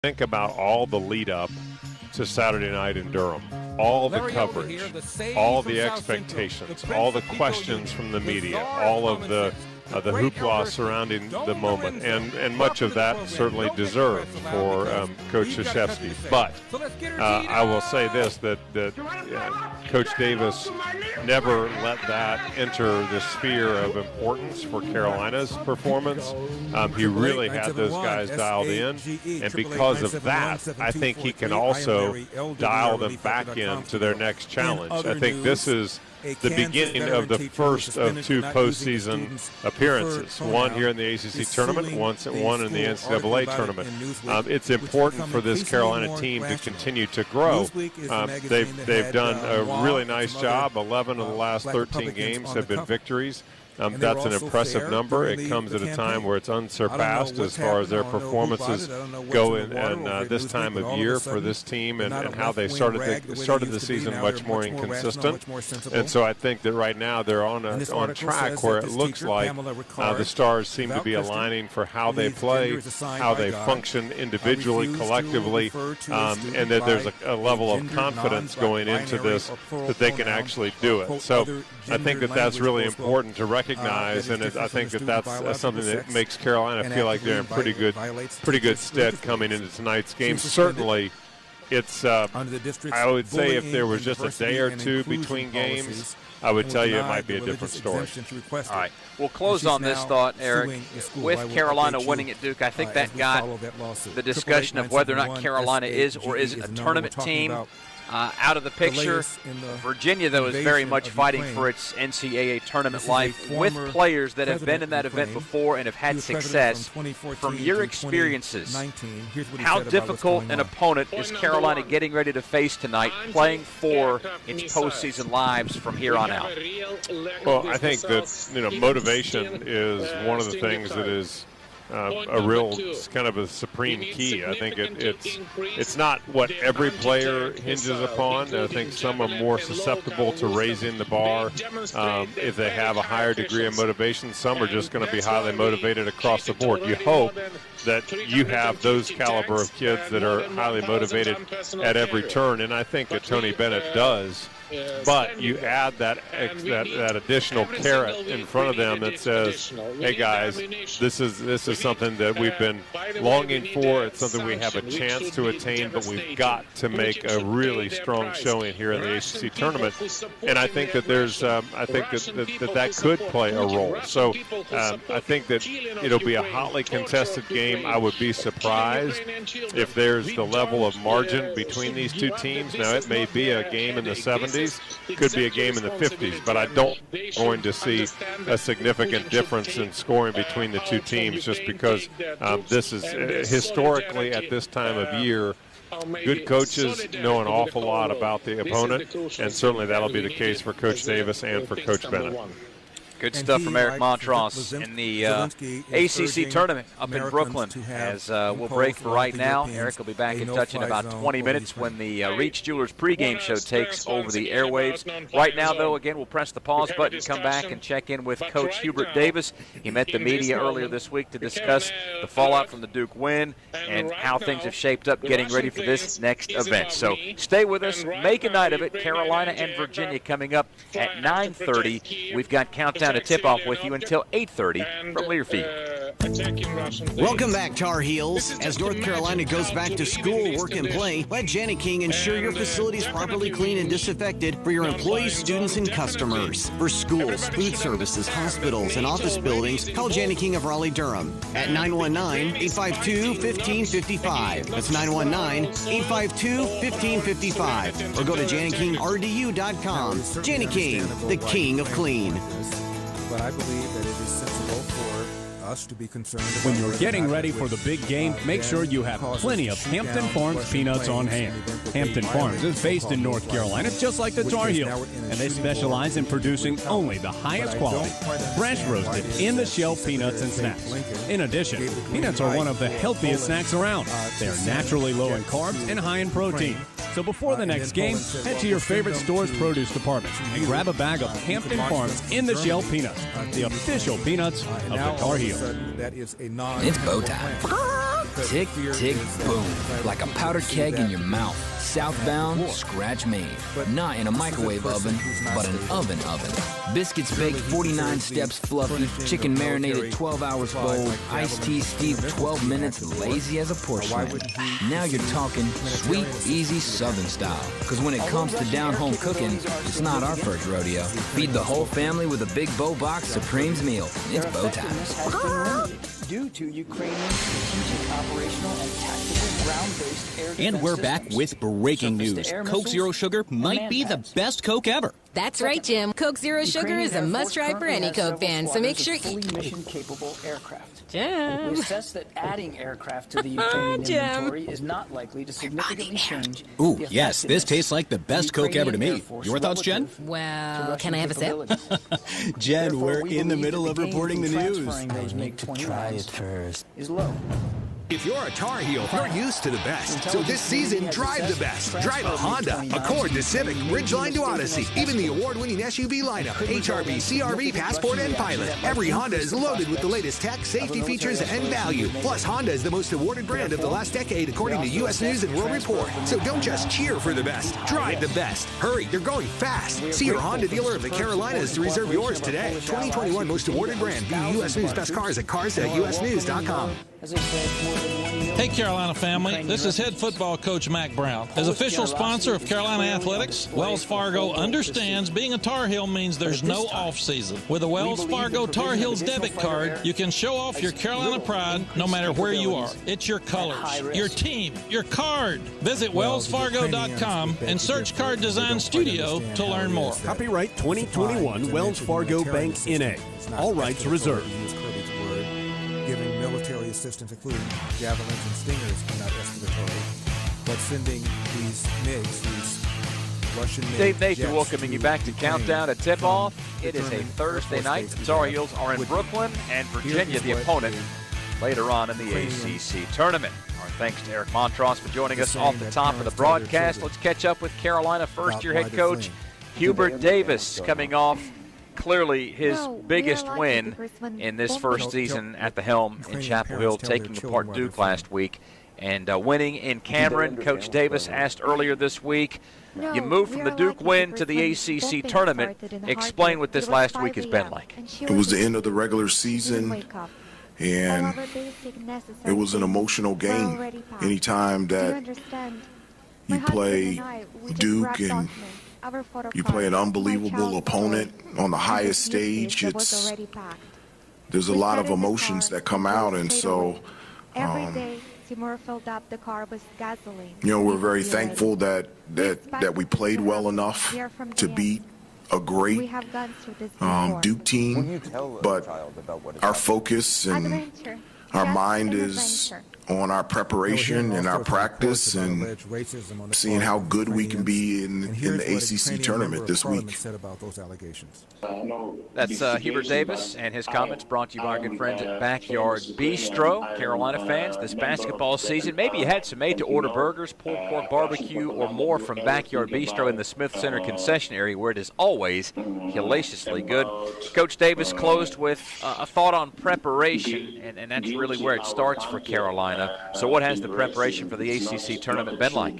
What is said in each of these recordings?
Think about all the lead up to Saturday night in Durham, all the coverage, all the expectations, all the questions from the media, all of the hoopla surrounding the moment, and much of that certainly deserved for Coach Krzyzewski. But I will say this, that Coach Davis never let that enter the sphere of importance for Carolina's performance. He really had those guys dialed in, and because of that, I think he can also dial them back into their next challenge. I think this is the beginning of the first of two postseason appearances, one here in the ACC tournament, one in the NCAA tournament. It's important for this Carolina team to continue to grow. They've done a really nice job. 11 of the last 13 games have been victories. That's an impressive number. It comes at a time where it's unsurpassed as far as their performances go in this time of year for this team, and how they started the season much more inconsistent. And so I think that right now they're on track where it looks like the stars seem to be aligning for how they play, how they function individually, collectively, and that there's a level of confidence going into this that they can actually do it. So I think that that's really important to recognize, and I think that that's something that makes Carolina feel like they're in pretty good stead coming into tonight's game. Certainly, it's I would say if there was just a day or two between games, I would tell you it might be a different story. All right. We'll close on this thought, Eric. With Carolina winning at Duke, I think that got the discussion of whether or not Carolina is or isn't a tournament team out of the picture. Virginia, though, is very much fighting for its NCAA tournament life with players that have been in that event before and have had success. From your experiences, how difficult an opponent is Carolina getting ready to face tonight, playing for its postseason lives from here on out? Well, I think that motivation is one of the things that is a real kind of a supreme key. I think it's not what every player hinges upon. I think some are more susceptible to raising the bar if they have a higher degree of motivation. Some are just going to be highly motivated across the board. You hope that you have those caliber of kids that are highly motivated at every turn, and I think that Tony Bennett does. But you add that additional carrot in front of them that says, "Hey guys, this is something that we've been longing for. It's something we have a chance to attain, but we've got to make a really strong showing here in the ACC tournament." And I think that that could play a role. So I think that it'll be a hotly contested game. I would be surprised if there's the level of margin between these two teams. Now it may be a game in the 70s. Could be a game in the 50s, but I don't going to see a significant difference in scoring between the two teams, just because this is historically at this time of year, good coaches know an awful lot about the opponent, and certainly that'll be the case for Coach Davis and for Coach Bennett. Good stuff from Eric Montross in the ACC tournament up in Brooklyn. As we'll break for right now, Eric will be back in touch in about 20 minutes when the Reach Jewelers pregame show takes over the airwaves. Right now, though, again, we'll press the pause button, come back and check in with Coach Hubert Davis. He met the media earlier this week to discuss the fallout from the Duke win and how things have shaped up getting ready for this next event. So stay with us. Make a night of it. Carolina and Virginia coming up at 9:30. We've got Countdown to Tip-Off with you until 8:30 from Learfield. Welcome back, Tar Heels. As North Carolina goes back to school, work, and play, let Janny King ensure your facility is properly cleaned and disinfected for your employees, students, and customers. For schools, food services, hospitals, and office buildings, call Janny King of Raleigh-Durham at 919-852-1555. That's 919-852-1555. Or go to JannyKingRDU.com. Janny King, the king of clean. But I believe that it is sensible for us to be concerned about when you're getting ready for the big game, make sure you have plenty of Hampton Farms peanuts on hand. Hampton Farms is based in North Carolina, just like the Tar Heels, and they specialize in producing only the highest quality, fresh roasted, in-the-shell peanuts and snacks. In addition, peanuts are one of the healthiest snacks around. They are naturally low in carbs and high in protein. So before the next game, head to your favorite store's produce department and grab a bag of Hampton Farms in-the-shell peanuts, the official peanuts of the Tar Heels. That is a It's bow time. Tick, tick, boom. Like a powdered keg in your mouth. Southbound, scratch made. Not in a microwave oven, but an oven. Biscuits baked 49 steps fluffy. Chicken marinated 12 hours cold. Iced tea steeped 12 minutes lazy as a porcelain. Now you're talking sweet, easy Southern style. Because when it comes to down-home cooking, it's not our first rodeo. Feed the whole family with a big Bow Box Supremes meal. It's bow time. Due to Ukrainian strategic, operational, and tactical ground-based air defenses. And we're back with breaking news. Coke Zero Sugar might be the best Coke ever. That's right, Jim. Coke Zero Sugar is a must-try for any Coke fan, so make sure fully mission-capable aircraft. Jim. We assess that adding aircraft to the Ukrainian inventory is not likely to significantly change. Ooh, yes, this tastes like the best Coke ever to me. Your thoughts, Jen? Well, can I have a sip? Jen, we're in the middle of reporting the news. I need to try it first. Is low. If you're a Tar Heel, you're used to the best. So this season, drive the best. Drive a Honda, Accord to Civic, Ridgeline to Odyssey, even the award-winning SUV lineup, HRV, CRV, Passport, and Pilot. Every Honda is loaded with the latest tech, safety features, and value. Plus, Honda is the most awarded brand of the last decade, according to U.S. News and World Report. So don't just cheer for the best. Drive the best. Hurry, they're going fast. See your Honda dealer of the Carolinas to reserve yours today. 2021 most awarded brand. View U.S. News Best Cars at cars.usnews.com. Hey Carolina family, this is head football coach Mac Brown. As official sponsor of Carolina Athletics, Wells Fargo understands being a Tar Heel means there's no off-season. With a Wells Fargo Tar Heels debit card, you can show off your Carolina pride no matter where you are. It's your colors, your team, your card. Visit wellsfargo.com and search Card Design Studio to learn more. Copyright 2021 Wells Fargo Bank N.A. All rights reserved. Giving military assistance, including javelins and stingers, are not escalatory. But sending these MiGs, these Russian MiGs. Dave Nathan welcoming you back to Countdown to Tip-Off. It is a Thursday night. The Tar Heels are in Brooklyn, and Virginia, the opponent, later on in the ACC tournament. Our thanks to Eric Montross for joining us off the top of the broadcast. Let's catch up with Carolina first-year head coach Hubert Davis, coming off clearly his biggest win in this first season at the helm in Chapel Hill, taking apart Duke last week and winning in Cameron. Coach Davis asked earlier this week, you moved from the Duke win to the ACC tournament. Explain what this last week has been like. It was the end of the regular season, and it was an emotional game. Anytime that you play Duke and you play an unbelievable opponent on the highest stage, there's a lot of emotions that come out, and so we're very thankful that we played well enough to beat a great Duke team, but our focus and our mind is on our preparation and our practice and seeing how good we can be in the ACC tournament this week. That's Hubert Davis and his comments brought to you by our good friends at Backyard Bistro. Carolina fans, this basketball season, maybe you had some made-to-order burgers, pulled pork barbecue, or more from Backyard Bistro in the Smith Center concession area, where it is always hellaciously good. Coach Davis closed with a thought on preparation, and that's really where it starts for Carolina. So what has the preparation for the ACC tournament been like?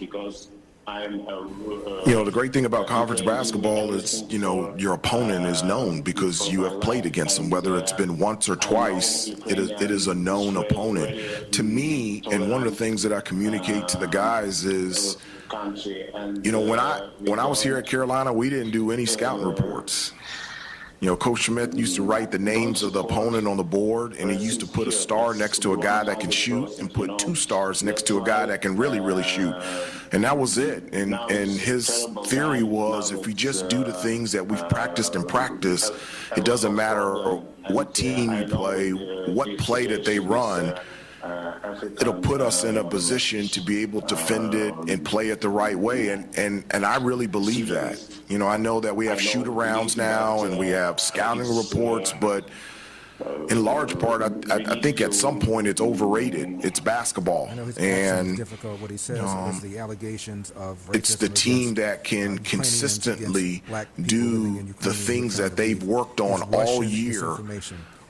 The great thing about conference basketball is, your opponent is known because you have played against them. Whether it's been once or twice, it is a known opponent. To me, and one of the things that I communicate to the guys is, when I was here at Carolina, we didn't do any scouting reports. Coach Schmidt used to write the names of the opponent on the board, and he used to put a star next to a guy that can shoot and put 2 stars next to a guy that can really, really shoot. And that was it. And his theory was, if we just do the things that we've practiced in practice, it doesn't matter what team you play, what play that they run, it'll put us in a position to be able to defend it and play it the right way. And I really believe that. I know that we have shoot-arounds now and we have scouting reports, but in large part, I think at some point it's overrated. It's basketball. And it's the team that can consistently do the things that they've worked on all year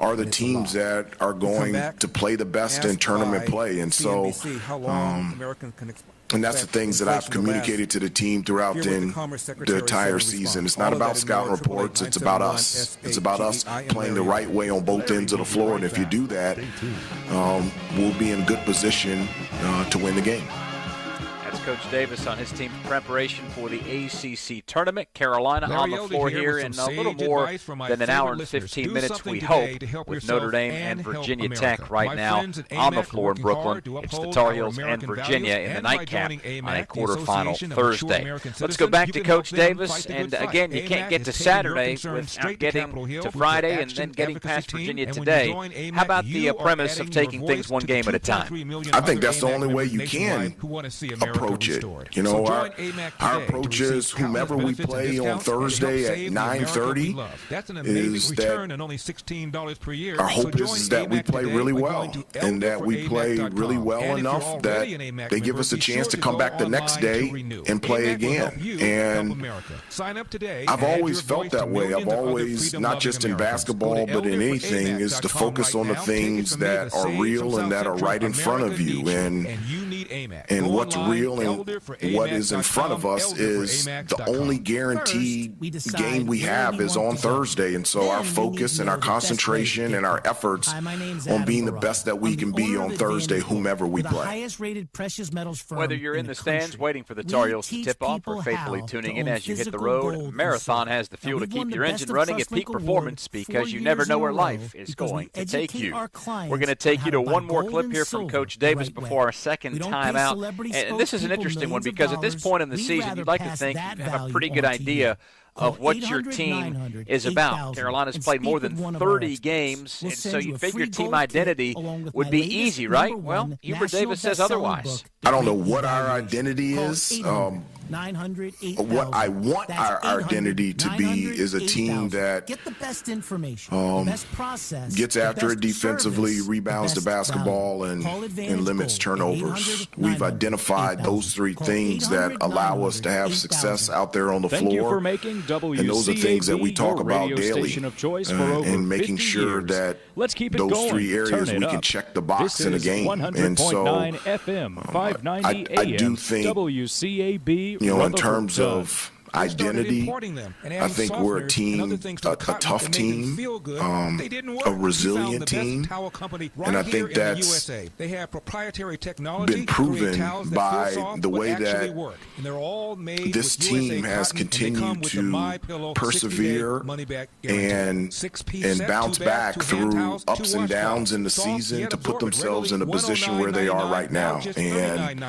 are the teams that are going to play the best in tournament play. And so, and that's the things that I've communicated to the team throughout the entire season. It's not about scouting reports. It's about us. It's about us playing the right way on both ends of the floor. And if you do that, we'll be in good position to win the game. That's Coach Davis on his team's preparation for the ACC tournament. Carolina on the floor here in a little more than an hour and 15 minutes, we hope, with Notre Dame and Virginia Tech right now on the floor in Brooklyn. It's the Tar Heels and Virginia in the nightcap on a quarterfinal Thursday. Let's go back to Coach Davis. And again, you can't get to Saturday without getting to Friday and then getting past Virginia today. How about the premise of taking things one game at a time? I think that's the only way you can approach it. You know, our approach is whomever we play on Thursday at 9:30 is that our hope is that we play really well and that we play really well enough that they give us a chance to come back the next day and play again. And I've always felt that way. I've always, not just in basketball, but in anything, is to focus on the things that are real and that are right in front of you. And what's real and what is in front of us is the only guaranteed game we have is on Thursday. And so our focus and our concentration and our efforts on being the best that we can be on Thursday, whomever we play. Whether you're in the stands waiting for the Tar Heels to tip off or faithfully tuning in as you hit the road, Marathon has the fuel to keep your engine running at peak performance because you never know where life is going to take you. We're going to take you to one more clip here from Coach Davis before our second time out. And this is an interesting one because at this point in the season, you'd like to think you have a pretty good idea of what your team is about. Carolina's played more than 30 games, and so you figure team identity would be easy, right? Well, Hubert Davis says otherwise. I don't know what our identity is. What I want our identity to be is a team that gets after it defensively, rebounds the basketball, and limits turnovers. We've identified those three things that allow us to have success out there on the floor. Thank you for making WCAB and those are things that we talk about daily, of choice for over and making 50 sure years. that Let's keep it those going. three areas Turn it we up. can check the box This in a is game. And so 100.9 FM, 590 I do think, WCAB, you know, in terms of identity, I think we're a team, a tough team, a resilient team, and I think that's been proven by the way that this team has continued to persevere and bounce back through ups and downs in the season to put themselves in a position where they are right now. And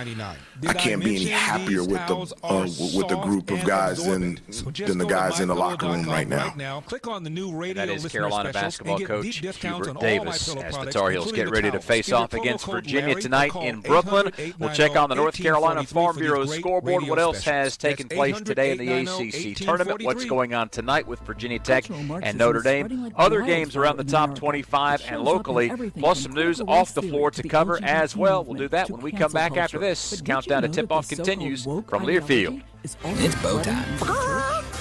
I can't be any happier with the group of guys than the guys in the locker room right now. Click on the new radio. That is Carolina basketball coach Hubert Davis as the Tar Heels get ready to face off against Virginia tonight in Brooklyn. We'll check on the North Carolina Farm Bureau scoreboard. What else has taken place today in the ACC tournament? What's going on tonight with Virginia Tech and Notre Dame? Other games around the top 25 and locally, plus some news off the floor to cover as well. We'll do that when we come back after this. Countdown to tip-off continues from Learfield. It's bow time.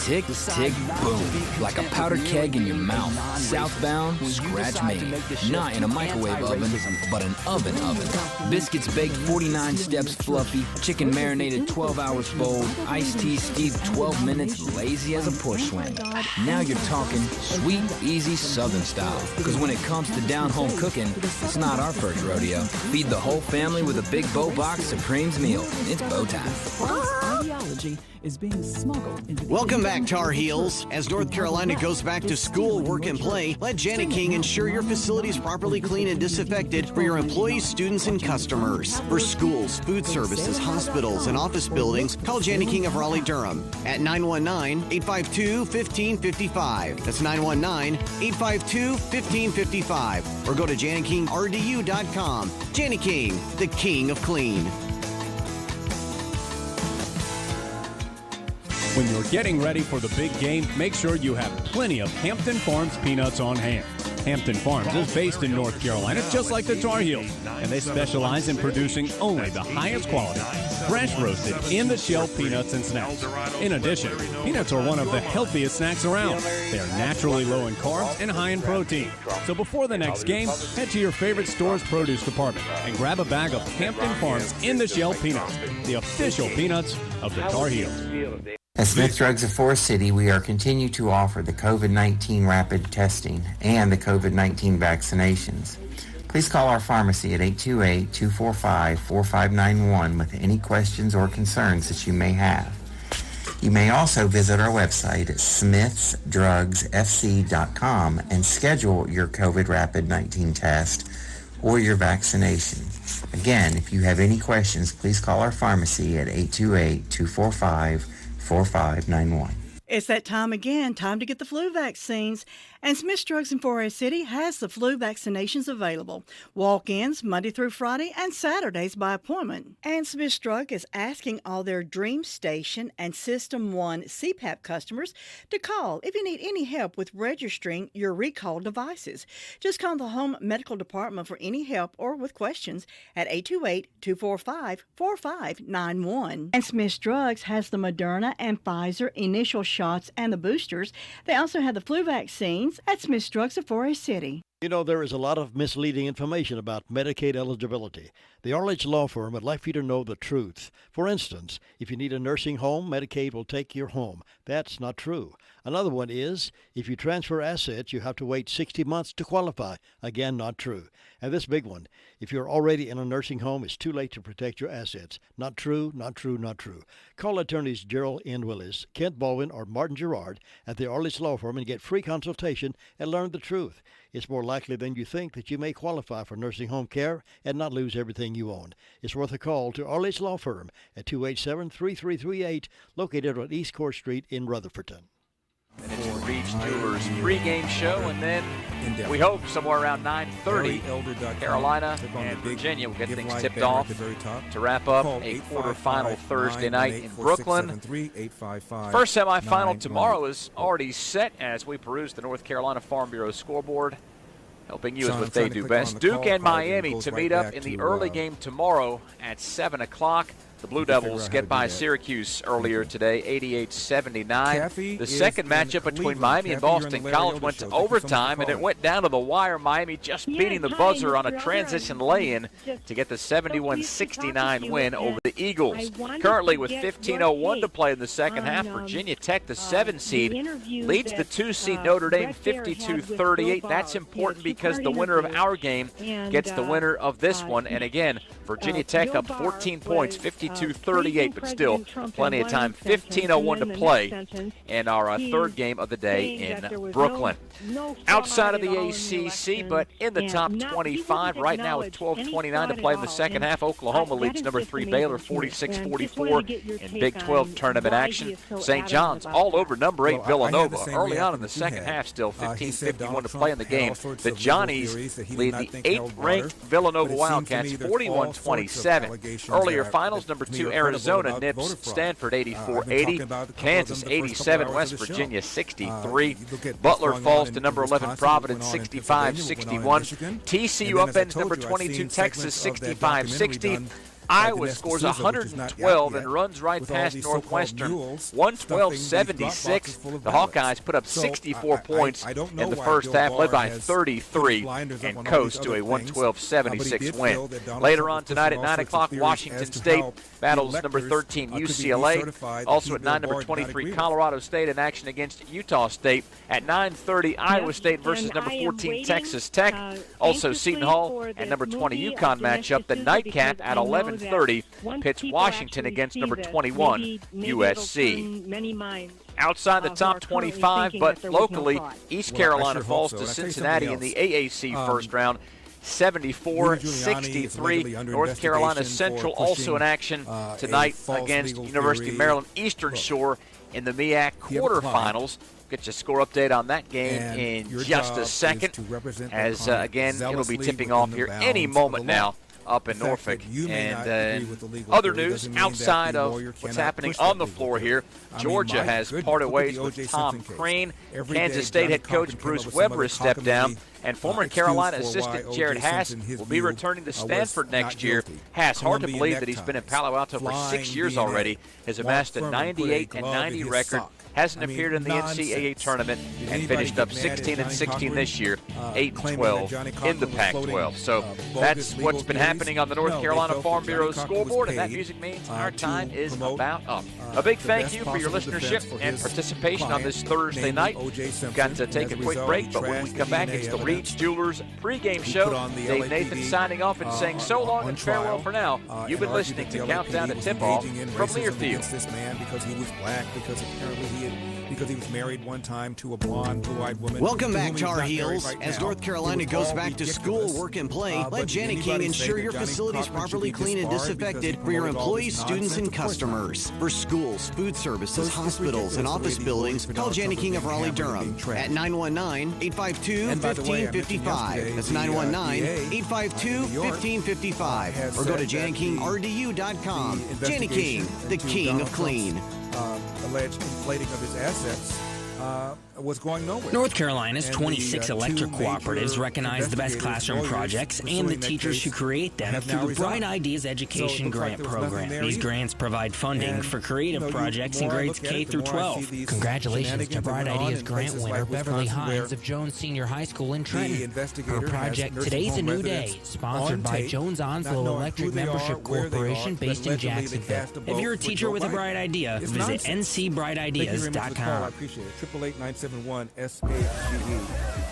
Tick, tick, boom. Like a powdered keg in your mouth. Southbound, scratch made. Not in a microwave oven, but an oven. Biscuits baked 49 steps fluffy. Chicken marinated 12 hours bold. Iced tea steeped 12 minutes, lazy as a push swing. Now you're talking sweet, easy Southern style. Because when it comes to down-home cooking, it's not our first rodeo. Feed the whole family with a big bow box Supreme's meal. It's bow time. Is being smuggled into Welcome back, Tar Heels. As North Carolina goes back to school, work, and play, let Janet King ensure your facility is properly clean and disinfected for your employees, students, and customers. For schools, food services, hospitals, and office buildings, call Janet King of Raleigh-Durham at 919-852-1555. That's 919-852-1555. Or go to JanetKingRDU.com. Janet King, the king of clean. When you're getting ready for the big game, make sure you have plenty of Hampton Farms peanuts on hand. Hampton Farms is based in North Carolina, just like the Tar Heels, and they specialize in producing only the highest quality, fresh roasted in-the-shell peanuts and snacks. In addition, peanuts are one of the healthiest snacks around. They are naturally low in carbs and high in protein. So before the next game, head to your favorite store's produce department and grab a bag of Hampton Farms in-the-shell peanuts, the official peanuts of the Tar Heels. At Smith Drugs of Forest City, we are continue to offer the COVID-19 rapid testing and the COVID-19 vaccinations. Please call our pharmacy at 828-245-4591 with any questions or concerns that you may have. You may also visit our website at smithsdrugsfc.com and schedule your COVID rapid 19 test or your vaccination. Again, if you have any questions, please call our pharmacy at 828-245-4591. It's that time again, time to get the flu vaccines. And Smith Drugs in Forest City has the flu vaccinations available. Walk-ins Monday through Friday and Saturdays by appointment. And Smith Drug is asking all their Dream Station and System 1 CPAP customers to call if you need any help with registering your recalled devices. Just call the Home Medical Department for any help or with questions at 828-245-4591. And Smith Drugs has the Moderna and Pfizer initial shots and the boosters. They also have the flu vaccines at Smith Drugs of Forest City. You know, there is a lot of misleading information about Medicaid eligibility. The Arledge Law Firm would like for you to know the truth. For instance, if you need a nursing home, Medicaid will take your home. That's not true. Another one is, if you transfer assets, you have to wait 60 months to qualify. Again, not true. And this big one, if you're already in a nursing home, it's too late to protect your assets. Not true, not true, not true. Call attorneys Gerald N. Willis, Kent Baldwin, or Martin Gerard at the Arledge Law Firm and get free consultation and learn the truth. It's more likely than you think that you may qualify for nursing home care and not lose everything you own. It's worth a call to Arledge Law Firm at 287-3338, located on East Court Street in Rutherfordton. And it's the Reeves Jewelers pregame show, and then we hope somewhere around 9:30, Carolina and Virginia will get things tipped off to wrap up a quarterfinal Thursday night in Brooklyn. First semifinal tomorrow is already set as we peruse the North Carolina Farm Bureau scoreboard. Helping you is what they do best. Duke and Miami to meet up in the early game tomorrow at 7 o'clock. The Blue Devils get by Syracuse earlier today, 88-79. The second matchup between Miami and Boston College went to overtime, and it went down to the wire. Miami just beating the buzzer on a transition lay-in to get the 71-69 win over the Eagles. Currently with 15:01 to play in the second half, Virginia Tech, the 7 seed, leads the 2 seed Notre Dame 52-38. That's important because the winner of our game gets the winner of this one. And again, Virginia Tech up 14 points, 52-38, but still plenty of time. 15:01 to play in our third game of the day in Brooklyn. Outside of the ACC, but in the top 25 right now with 12:29 to play in the second half, Oklahoma leads number 3 Baylor 46-44 in Big 12 tournament action. St. John's all over number 8 Villanova. Early on in the second half, still 15:51 to play in the game. The Johnnies lead the 8th-ranked Villanova Wildcats 41-27. Earlier finals, number 2 Arizona nips Stanford 84-80. Kansas 87, West Virginia 63. Butler falls to number 11 Providence 65-61. TCU upends number 22 Texas 65-60. Iowa scores 112 and runs right past Northwestern, 112-76. The Hawkeyes put up 64 points in the first half, led by 33, and coast to a 112-76 win. Later on tonight at 9 o'clock, Washington State battles number 13 UCLA. Also at 9, number 23 Colorado State in action against Utah State. At 9:30, Iowa State versus number 14 Texas Tech. Also Seton Hall and number 20 UConn matchup. The Nightcap at 11:30 pits Washington against number 21 USC. Outside the top 25, but locally, East Carolina falls to Cincinnati in the AAC first round. 74-63. North Carolina Central also in action tonight against University of Maryland Eastern Shore in the MEAC quarterfinals. Get your score update on that game in just a second, as again it'll be tipping off here any moment now up in Norfolk. And other news outside of what's happening on the floor here, Georgia has parted ways with Tom Crane. Kansas State head coach Bruce Weber has stepped down. And former Carolina assistant Jared Haas will be returning to Stanford next year. Haas, hard to believe that he's been in Palo Alto for 6 years already, has amassed a 98-90 record, hasn't appeared in the NCAA tournament, and finished up 16-16 this year, 8-12 in the Pac-12. So that's what's been happening on the North Carolina Farm Bureau scoreboard, and that music means our time is about up. A big thank you for your listenership and participation on this Thursday night. We've got to take a quick break, but when we come back, it's the Reed's Jewelers pregame show. Dave Nathan signing off and saying so long and farewell for now. You've been listening to Countdown to Tip-Off from Learfield. This man because he was black, because apparently he was married one time to a blonde, blue-eyed woman. Welcome back, Tar Heels. As North Carolina goes back to school, work, and play, let Jenny King ensure your facilities properly clean and disinfected for your employees, students, and customers. For schools, food services, hospitals, and office buildings, call Jenny King of Raleigh-Durham at 919-852-1555. That's 919-852-1555. Or go to JennyKingRDU.com. Jenny King, the king of clean. Alleged inflating of his assets was going nowhere. North Carolina's 26 electric cooperatives recognize the best classroom projects and the teachers who create them through the Bright Ideas Education Grant Program. These grants provide funding for creative projects in grades K through 12. Congratulations to Bright Ideas grant winner Beverly Hines of Jones Senior High School in Trenton. Her project Today's a New Day, sponsored by Jones Onslow Electric Membership Corporation based in Jacksonville. If you're a teacher with a bright idea, visit ncbrightideas.com. I appreciate it. 888-971-SAGE.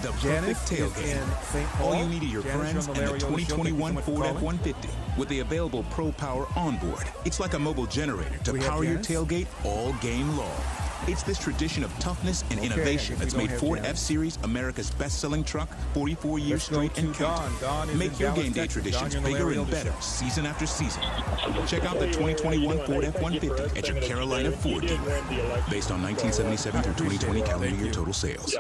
The perfect tailgate. All you need are your friends and the 2021 Ford F-150 with the available Pro Power onboard. It's like a mobile generator to power your tailgate all game long. It's this tradition of toughness and innovation that's made Ford F-Series America's best-selling truck 44 years straight and counting. Make your game day traditions bigger and better season after season. Check out the 2021 Ford F-150 at your Carolina Ford dealer. Based on 1977 through 2020 calendar year total sales.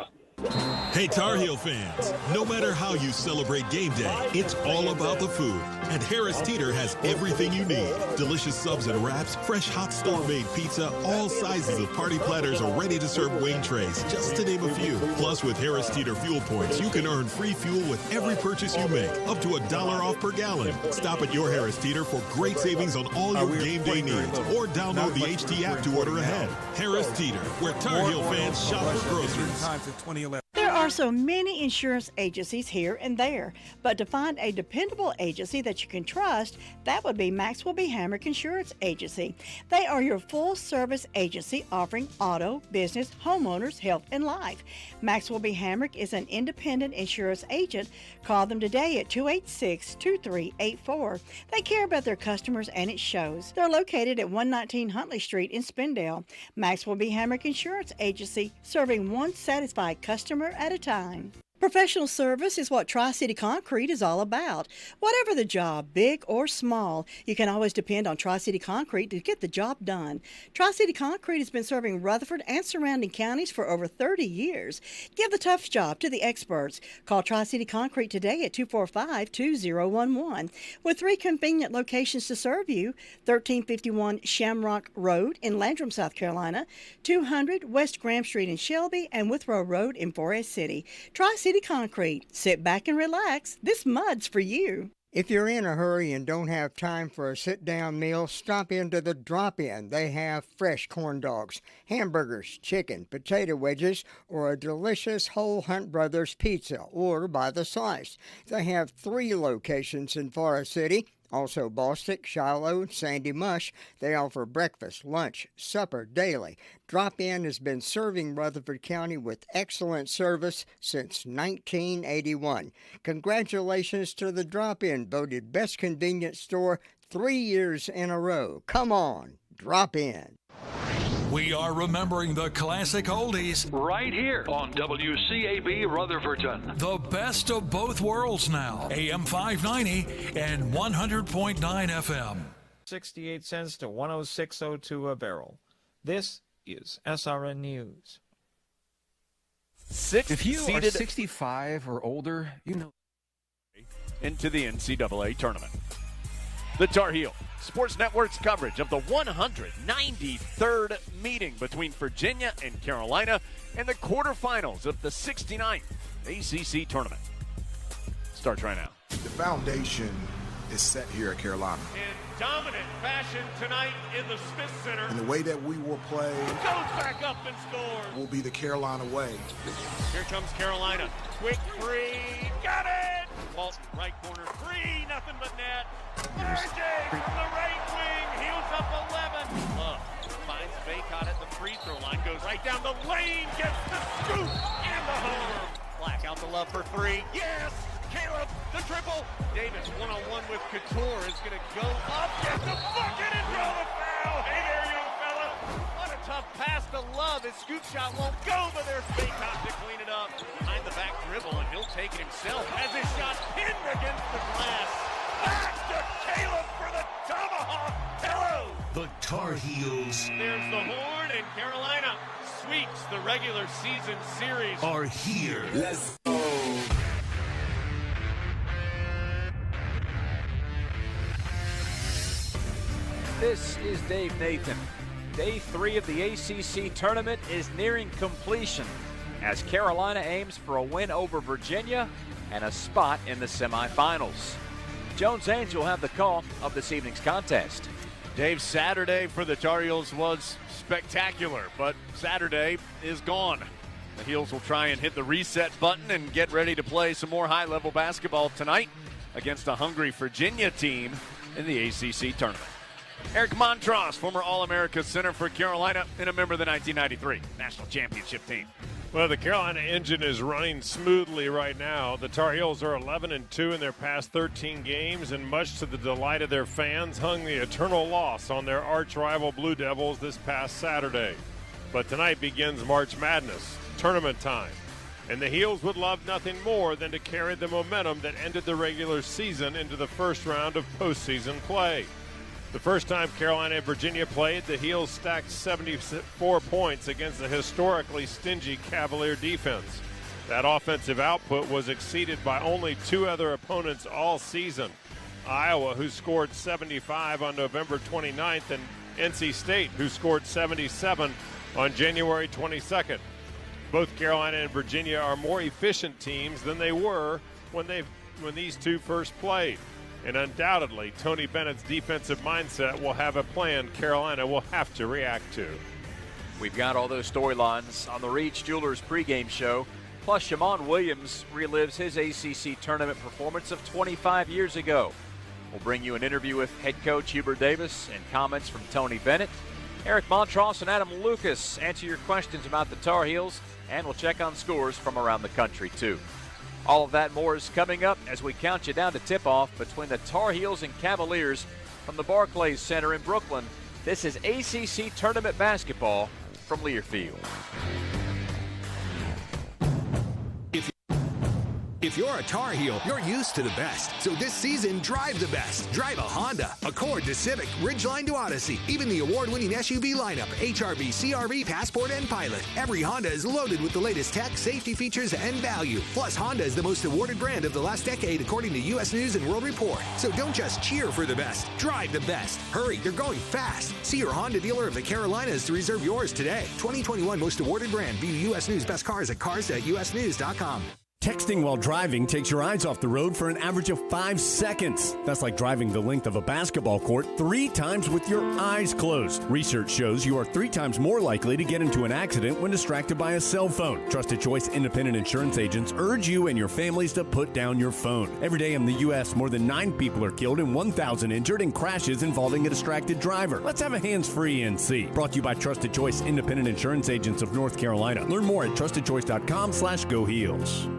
Hey Tar Heel fans, no matter how you celebrate game day, it's all about the food. And Harris Teeter has everything you need. Delicious subs and wraps, fresh hot store-made pizza, all sizes of party platters or ready-to-serve wing trays, just to name a few. Plus, with Harris Teeter fuel points, you can earn free fuel with every purchase you make, up to $1 off per gallon. Stop at your Harris Teeter for great savings on all your game day needs, or download the HT app to order ahead. Harris Teeter, where Tar Heel fans shop for groceries. There are so many insurance agencies here and there, but to find a dependable agency that you can trust, that would be Maxwell B. Hamrick Insurance Agency. They are your full-service agency offering auto, business, homeowners, health, and life. Maxwell B. Hamrick is an independent insurance agent. Call them today at 286-2384. They care about their customers, and it shows. They're located at 119 Huntley Street in Spindale. Maxwell B. Hamrick Insurance Agency, serving one satisfied customer at a time. Professional service is what Tri-City Concrete is all about. Whatever the job, big or small, you can always depend on Tri-City Concrete to get the job done. Tri-City Concrete has been serving Rutherford and surrounding counties for over 30 years. Give the tough job to the experts. Call Tri-City Concrete today at 245-2011. With 3 convenient locations to serve you: 1351 Shamrock Road in Landrum, South Carolina, 200 West Graham Street in Shelby, and Withrow Road in Forest City. Tri-City Concrete. Sit back and relax. This mud's for you. If you're in a hurry and don't have time for a sit-down meal, stop into the Drop-In. They have fresh corn dogs, hamburgers, chicken, potato wedges, or a delicious whole Hunt Brothers pizza. Order by the slice. They have 3 locations in Forest City. Also Bostic, Shiloh, and Sandy Mush. They offer breakfast, lunch, supper daily. Drop-In has been serving Rutherford County with excellent service since 1981. Congratulations to the Drop-In, voted best convenience store 3 years in a row. Come on, Drop-In. We are remembering the classic oldies right here on WCAB Rutherfordton. The best of both worlds now. AM 590 and 100.9 FM. 68 cents to 106.02 a barrel. This is SRN News. If you are 65 or older, you know. Into the NCAA tournament. The Tar Heel Sports Network's coverage of the 193rd meeting between Virginia and Carolina in the quarterfinals of the 69th ACC tournament. starts right now. The foundation is set here at Carolina. In dominant fashion tonight in the Smith Center. And the way that we will play goes back up and scores. Will be the Carolina way. Here comes Carolina. Quick free. Got it! Walton, right corner. 3, nothing but net. RJ from the right wing. Heels up 11. Love finds Baycott at the free throw line. Goes right down the lane. Gets the scoop and the home. Black out to Love for 3. Yes! Caleb, the triple. Davis one-on-one with Couture is going to go up, get the bucket, and draw the foul. Hey there, young fella. What a tough pass to Love. His scoop shot won't go, but there's Baycott to clean it up. Behind the back dribble, and he'll take it himself as his shot pinned against the glass. Back to Caleb for the tomahawk. Hello. The Tar Heels There's the horn, and Carolina sweeps the regular season series. are here. Let's go. This is Dave Nathan. Day 3 of the ACC tournament is nearing completion as Carolina aims for a win over Virginia and a spot in the semifinals. Jones Ains will have the call of this evening's contest. Dave, Saturday for the Tar Heels was spectacular, but Saturday is gone. The Heels will try and hit the reset button and get ready to play some more high-level basketball tonight against a hungry Virginia team in the ACC tournament. Eric Montross, former All-America center for Carolina and a member of the 1993 National Championship team. Well, the Carolina engine is running smoothly right now. The Tar Heels are 11-2 in their past 13 games, and much to the delight of their fans, hung the eternal loss on their arch-rival Blue Devils this past Saturday. But tonight begins March Madness, tournament time, and the Heels would love nothing more than to carry the momentum that ended the regular season into the first round of postseason play. The first time Carolina and Virginia played, the Heels stacked 74 points against a historically stingy Cavalier defense. That offensive output was exceeded by only 2 other opponents all season: Iowa, who scored 75 on November 29th, and NC State, who scored 77 on January 22nd. Both Carolina and Virginia are more efficient teams than they were when these two first played. And undoubtedly, Tony Bennett's defensive mindset will have a plan Carolina will have to react to. We've got all those storylines on the Reach Jewelers pregame show. Plus, Shammond Williams relives his ACC tournament performance of 25 years ago. We'll bring you an interview with head coach Hubert Davis and comments from Tony Bennett. Eric Montross and Adam Lucas answer your questions about the Tar Heels, and we'll check on scores from around the country, too. All of that and more is coming up as we count you down to tip-off between the Tar Heels and Cavaliers from the Barclays Center in Brooklyn. This is ACC Tournament Basketball from Learfield. If you're a Tar Heel, you're used to the best. So this season, drive the best. Drive a Honda, Accord to Civic, Ridgeline to Odyssey, even the award-winning SUV lineup, HRV, CRV, Passport, and Pilot. Every Honda is loaded with the latest tech, safety features, and value. Plus, Honda is the most awarded brand of the last decade, according to U.S. News and World Report. So don't just cheer for the best. Drive the best. Hurry, they're going fast. See your Honda dealer of the Carolinas to reserve yours today. 2021 most awarded brand. View U.S. News best cars at cars.usnews.com. Texting while driving takes your eyes off the road for an average of 5 seconds. That's like driving the length of a basketball court 3 times with your eyes closed. Research shows you are 3 times more likely to get into an accident when distracted by a cell phone. Trusted Choice independent insurance agents urge you and your families to put down your phone. Every day in the U.S., more than 9 people are killed and 1,000 injured in crashes involving a distracted driver. Let's have a hands-free NC. Brought to you by Trusted Choice independent insurance agents of North Carolina. Learn more at trustedchoice.com/GoHeels.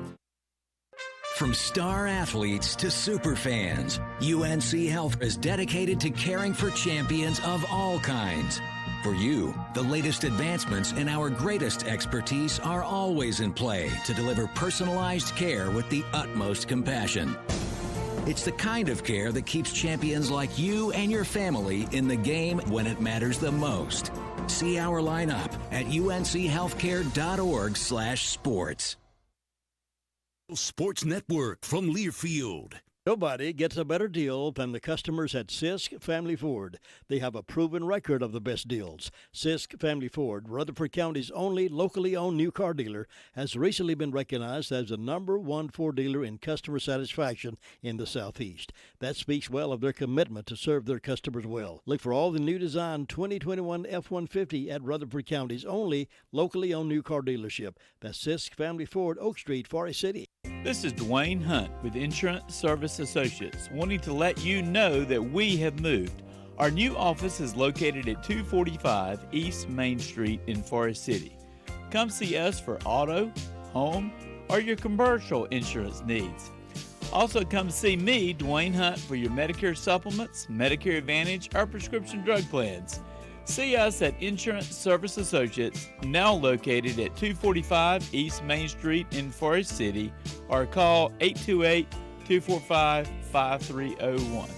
From star athletes to super fans, UNC Health is dedicated to caring for champions of all kinds. For you, the latest advancements and our greatest expertise are always in play to deliver personalized care with the utmost compassion. It's the kind of care that keeps champions like you and your family in the game when it matters the most. See our lineup at unchealthcare.org/sports. Sports Network from Learfield. Nobody gets a better deal than the customers at Sisk Family Ford. They have a proven record of the best deals. Sisk Family Ford, Rutherford County's only locally owned new car dealer, has recently been recognized as the #1 Ford dealer in customer satisfaction in the Southeast. That speaks well of their commitment to serve their customers well. Look for all the new design 2021 F-150 at Rutherford County's only locally owned new car dealership. That's Sisk Family Ford, Oak Street, Forest City. This is Dwayne Hunt with Insurance Service Associates, wanting to let you know that we have moved. Our new office is located at 245 East Main Street in Forest City. Come see us for auto, home, or your commercial insurance needs. Also come see me, Dwayne Hunt, for your Medicare supplements, Medicare Advantage, or prescription drug plans. See us at Insurance Service Associates, now located at 245 East Main Street in Forest City, or call 828-245-5301.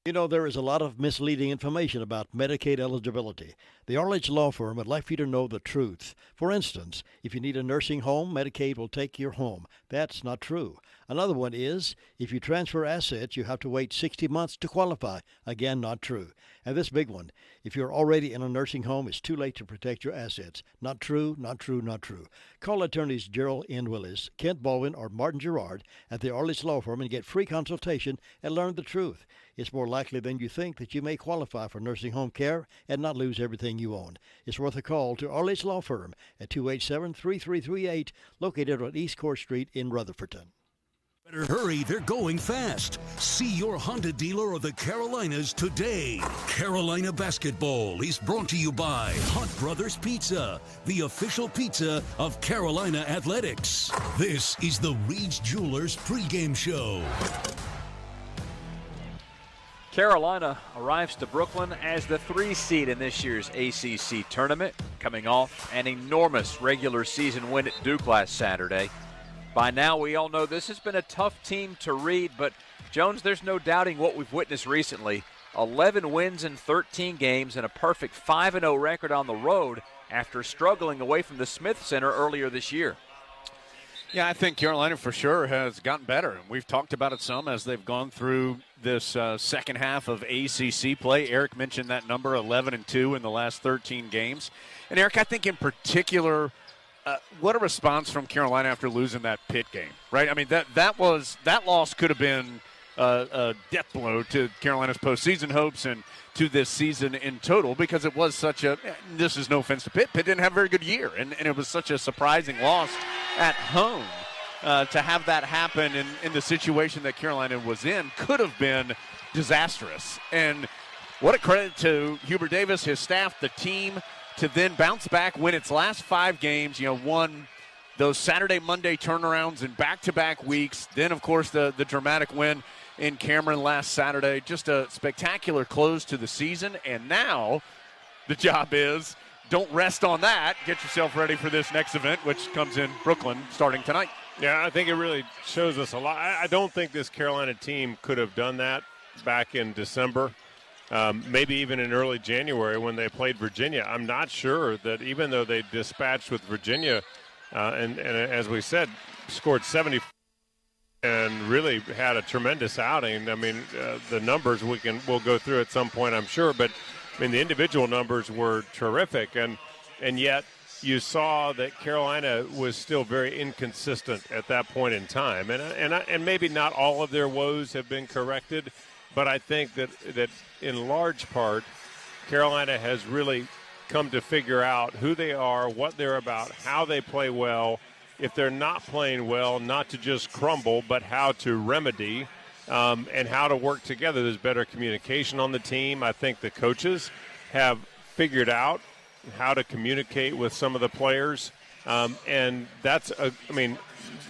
You know, there is a lot of misleading information about Medicaid eligibility. The Arledge Law Firm would like for you to know the truth. For instance, if you need a nursing home, Medicaid will take your home. That's not true. Another one is, if you transfer assets, you have to wait 60 months to qualify. Again, not true. And this big one, if you're already in a nursing home, it's too late to protect your assets. Not true, not true, not true. Call attorneys Gerald N. Willis, Kent Baldwin, or Martin Gerard at the Arledge Law Firm and get free consultation and learn the truth. It's more likely than you think that you may qualify for nursing home care and not lose everything you own. It's worth a call to Arledge Law Firm at 287-3338, located on East Court Street in Rutherfordton. Better hurry, they're going fast. See your Honda dealer of the Carolinas today. Carolina Basketball is brought to you by Hunt Brothers Pizza, the official pizza of Carolina Athletics. This is the Reed's Jewelers pregame show. Carolina arrives to Brooklyn as the 3 seed in this year's ACC tournament, coming off an enormous regular season win at Duke last Saturday. By now, we all know this has been a tough team to read, but Jones, there's no doubting what we've witnessed recently. 11 wins in 13 games and a perfect 5-0 record on the road after struggling away from the Smith Center earlier this year. Yeah, I think Carolina for sure has gotten better, and we've talked about it some as they've gone through this second half of ACC play. Eric mentioned that number, 11-2 in the last 13 games. And Eric, I think in particular, what a response from Carolina after losing that Pitt game, right? I mean, that loss could have been a death blow to Carolina's postseason hopes and to this season in total, because it was such a, this is no offense to Pitt, Pitt didn't have a very good year, and it was such a surprising loss at home. To have that happen in the situation that Carolina was in could have been disastrous. And what a credit to Hubert Davis, his staff, the team, to then bounce back, win its last 5 games, won those Saturday, Monday turnarounds in back-to-back weeks. Then, of course, the dramatic win in Cameron last Saturday. Just a spectacular close to the season. And now the job is, don't rest on that. Get yourself ready for this next event, which comes in Brooklyn starting tonight. Yeah, I think it really shows us a lot. I don't think this Carolina team could have done that back in December, maybe even in early January when they played Virginia. I'm not sure that even though they dispatched with Virginia and as we said, scored 70 and really had a tremendous outing. I mean, the numbers we'll go through at some point, I'm sure, but I mean the individual numbers were terrific, and yet you saw that Carolina was still very inconsistent at that point in time, and maybe not all of their woes have been corrected, but I think that in large part, Carolina has really come to figure out who they are, what they're about, how they play well. If they're not playing well, not to just crumble, but how to remedy and how to work together. There's better communication on the team. I think the coaches have figured out how to communicate with some of the players, and that's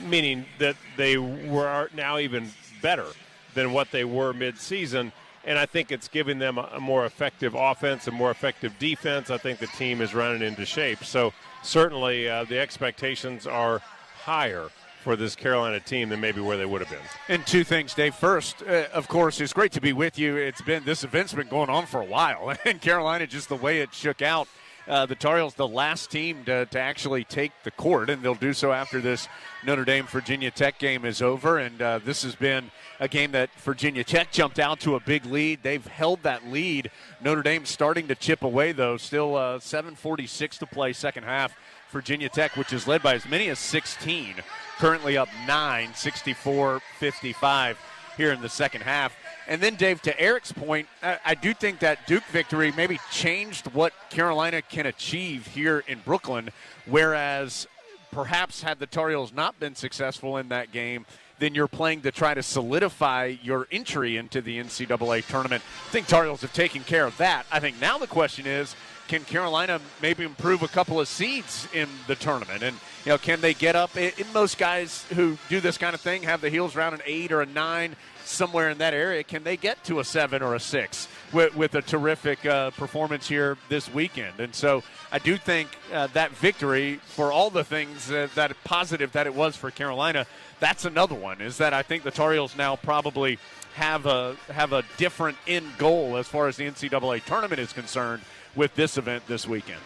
meaning that they were now even better than what they were mid-season, and I think it's giving them a more effective offense, a more effective defense. I think the team is running into shape. So certainly the expectations are higher for this Carolina team than maybe where they would have been. And 2 things, Dave. First, of course, it's great to be with you. This event's been going on for a while, and Carolina, just the way it shook out the Tar Heels the last team to actually take the court, and they'll do so after this Notre Dame-Virginia Tech game is over. And this has been a game that Virginia Tech jumped out to a big lead. They've held that lead. Notre Dame starting to chip away, though. Still 7:46 to play second half. Virginia Tech, which is led by as many as 16, currently up 9, 64-55 here in the second half. And then, Dave, to Eric's point, I do think that Duke victory maybe changed what Carolina can achieve here in Brooklyn, whereas perhaps had the Tar Heels not been successful in that game, then you're playing to try to solidify your entry into the NCAA tournament. I think Tar Heels have taken care of that. I think now the question is, can Carolina maybe improve a couple of seeds in the tournament? And, can they get up? Most guys who do this kind of thing have the Heels around an 8 or a 9, somewhere in that area. Can they get to a 7 or a 6 with a terrific performance here this weekend? And so I do think that victory, for all the things that positive that it was for Carolina, that's another one, is that I think the Tar Heels now probably have a different end goal as far as the NCAA tournament is concerned with this event this weekend.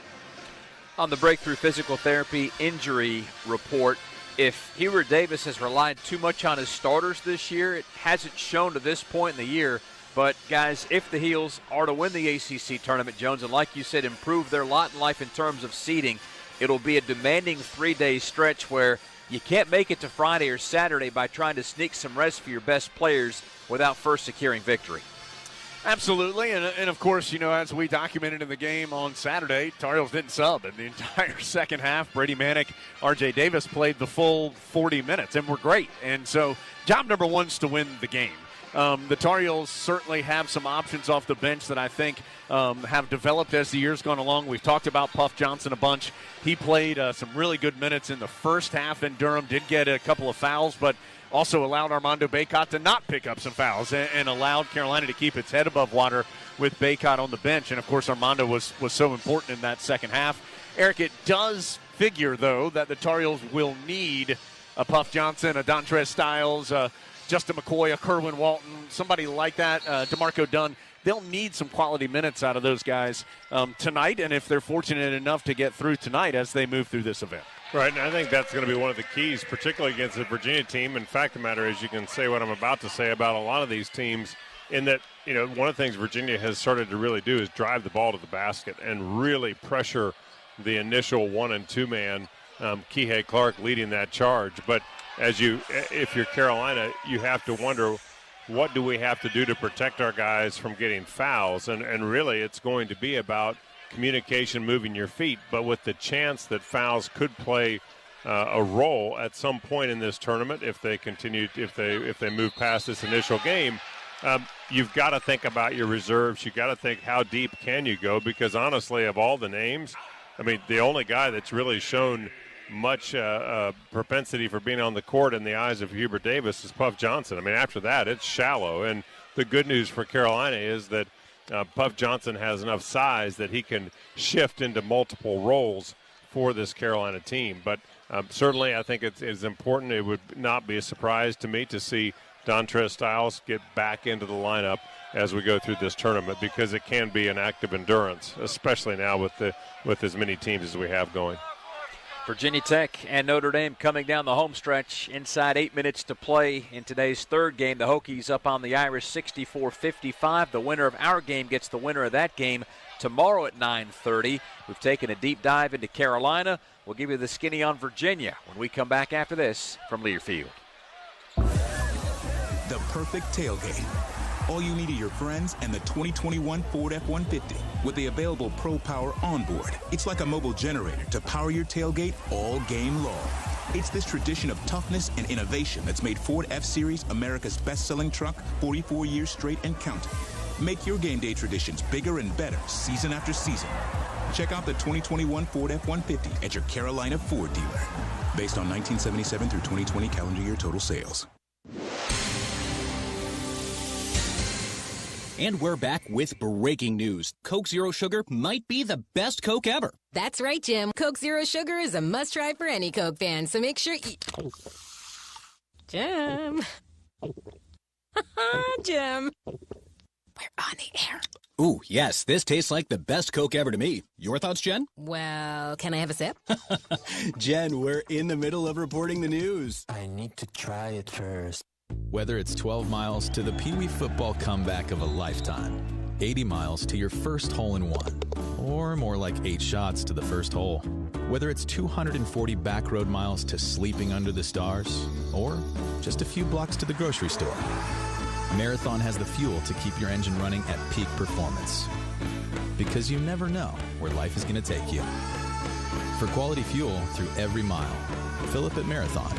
On the Breakthrough Physical Therapy injury report, if Hubert Davis has relied too much on his starters this year, it hasn't shown to this point in the year. But, guys, if the Heels are to win the ACC tournament, Jones, and like you said, improve their lot in life in terms of seeding, it'll be a demanding 3-day stretch where you can't make it to Friday or Saturday by trying to sneak some rest for your best players without first securing victory. Absolutely, and of course, as we documented in the game on Saturday, Tar Heels didn't sub in the entire second half. Brady Manick, R.J. Davis played the full 40 minutes and were great. And so job number one is to win the game. The Tar Heels certainly have some options off the bench that I think have developed as the year's gone along. We've talked about Puff Johnson a bunch. He played some really good minutes in the first half in Durham, did get a couple of fouls, but also allowed Armando Bacot to not pick up some fouls and allowed Carolina to keep its head above water with Bacot on the bench. And, of course, Armando was so important in that second half. Eric, it does figure, though, that the Tar Heels will need a Puff Johnson, a Dontrez Styles, Justin McCoy, a Kerwin Walton, somebody like that, DeMarco Dunn. They'll need some quality minutes out of those guys tonight, and if they're fortunate enough to get through tonight as they move through this event. Right, and I think that's going to be one of the keys, particularly against the Virginia team. In fact, the matter is you can say what I'm about to say about a lot of these teams in that, one of the things Virginia has started to really do is drive the ball to the basket and really pressure the initial 1 and 2 man, Kihei Clark leading that charge. But if you're Carolina, you have to wonder, what do we have to do to protect our guys from getting fouls? And really it's going to be about communication, moving your feet, but with the chance that fouls could play a role at some point in this tournament if they move past this initial game. You've got to think about your reserves. You've got to think, how deep can you go? Because honestly, of all the names, the only guy that's really shown much propensity for being on the court in the eyes of Hubert Davis is Puff Johnson. After that, it's shallow. And the good news for Carolina is that Puff Johnson has enough size that he can shift into multiple roles for this Carolina team. But certainly I think it's important. It would not be a surprise to me to see Dontrez Styles get back into the lineup as we go through this tournament, because it can be an act of endurance, especially now with as many teams as we have going. Virginia Tech and Notre Dame coming down the home stretch inside 8 minutes to play in today's third game. The Hokies up on the Irish 64-55. The winner of our game gets the winner of that game tomorrow at 9:30. We've taken a deep dive into Carolina. We'll give you the skinny on Virginia when we come back after this from Learfield. The perfect tailgate. All you need are your friends and the 2021 Ford F-150 with the available Pro Power onboard. It's like a mobile generator to power your tailgate all game long. It's this tradition of toughness and innovation that's made Ford F-Series America's best-selling truck 44 years straight and counting. Make your game day traditions bigger and better season after season. Check out the 2021 Ford F-150 at your Carolina Ford dealer. Based on 1977 through 2020 calendar year total sales. And we're back with breaking news. Coke Zero Sugar might be the best Coke ever. That's right, Jim. Coke Zero Sugar is a must-try for any Coke fan, so make sure you... Jim. Jim. We're on the air. Ooh, yes, this tastes like the best Coke ever to me. Your thoughts, Jen? Well, can I have a sip? Jen, we're in the middle of reporting the news. I need to try it first. Whether it's 12 miles to the Pee Wee football comeback of a lifetime, 80 miles to your first hole-in-one, or more like 8 shots to the first hole. Whether it's 240 back road miles to sleeping under the stars, or just a few blocks to the grocery store, Marathon has the fuel to keep your engine running at peak performance. Because you never know where life is going to take you. For quality fuel through every mile, fill up at Marathon.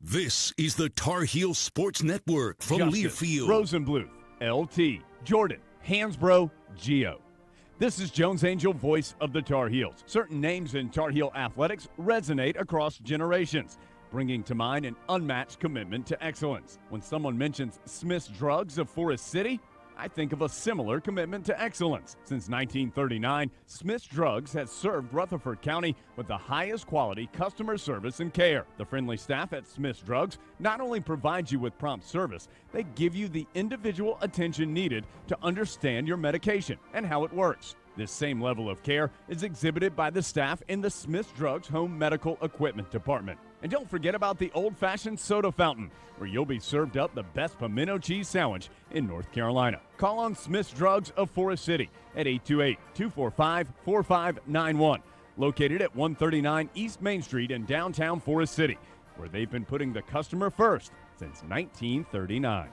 This is the Tar Heel Sports Network from Learfield. Rosenbluth, LT, Jordan, Hansbrough, Geo. This is Jones Angel, voice of the Tar Heels. Certain names in Tar Heel athletics resonate across generations, bringing to mind an unmatched commitment to excellence. When someone mentions Smith's Drugs of Forest City, I think of a similar commitment to excellence. Since 1939, Smith's Drugs has served Rutherford County with the highest quality customer service and care. The friendly staff at Smith's Drugs not only provides you with prompt service, they give you the individual attention needed to understand your medication and how it works. This same level of care is exhibited by the staff in the Smith's Drugs Home Medical Equipment Department. And don't forget about the old-fashioned soda fountain, where you'll be served up the best pimento cheese sandwich in North Carolina. Call on Smith's Drugs of Forest City at 828-245-4591, located at 139 East Main Street in downtown Forest City, where they've been putting the customer first since 1939.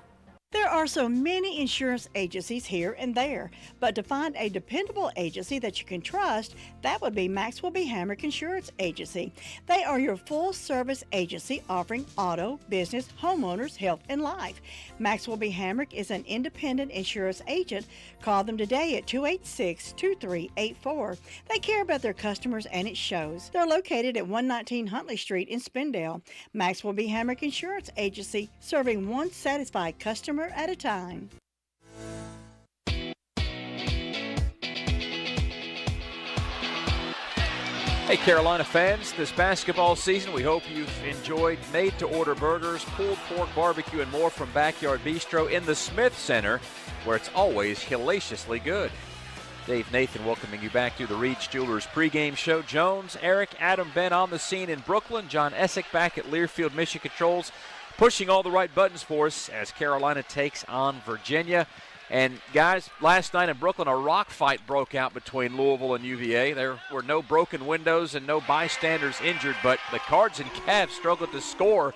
There are so many insurance agencies here and there, but to find a dependable agency that you can trust, that would be Maxwell B. Hamrick Insurance Agency. They are your full-service agency offering auto, business, homeowners, health, and life. Maxwell B. Hamrick is an independent insurance agent. Call them today at 286-2384. They care about their customers, and it shows. They're located at 119 Huntley Street in Spindale. Maxwell B. Hamrick Insurance Agency, serving one satisfied customer at a time. Hey, Carolina fans, this basketball season, we hope you've enjoyed made-to-order burgers, pulled pork barbecue, and more from Backyard Bistro in the Smith Center, where it's always hellaciously good. Dave Nathan welcoming you back to the Reed's Jewelers pregame show. Jones, Eric, Adam, Ben on the scene in Brooklyn. John Essick back at Learfield Mission Controls, pushing all the right buttons for us as Carolina takes on Virginia. And, guys, last night in Brooklyn, a rock fight broke out between Louisville and UVA. There were no broken windows and no bystanders injured, but the Cards and Cavs struggled to score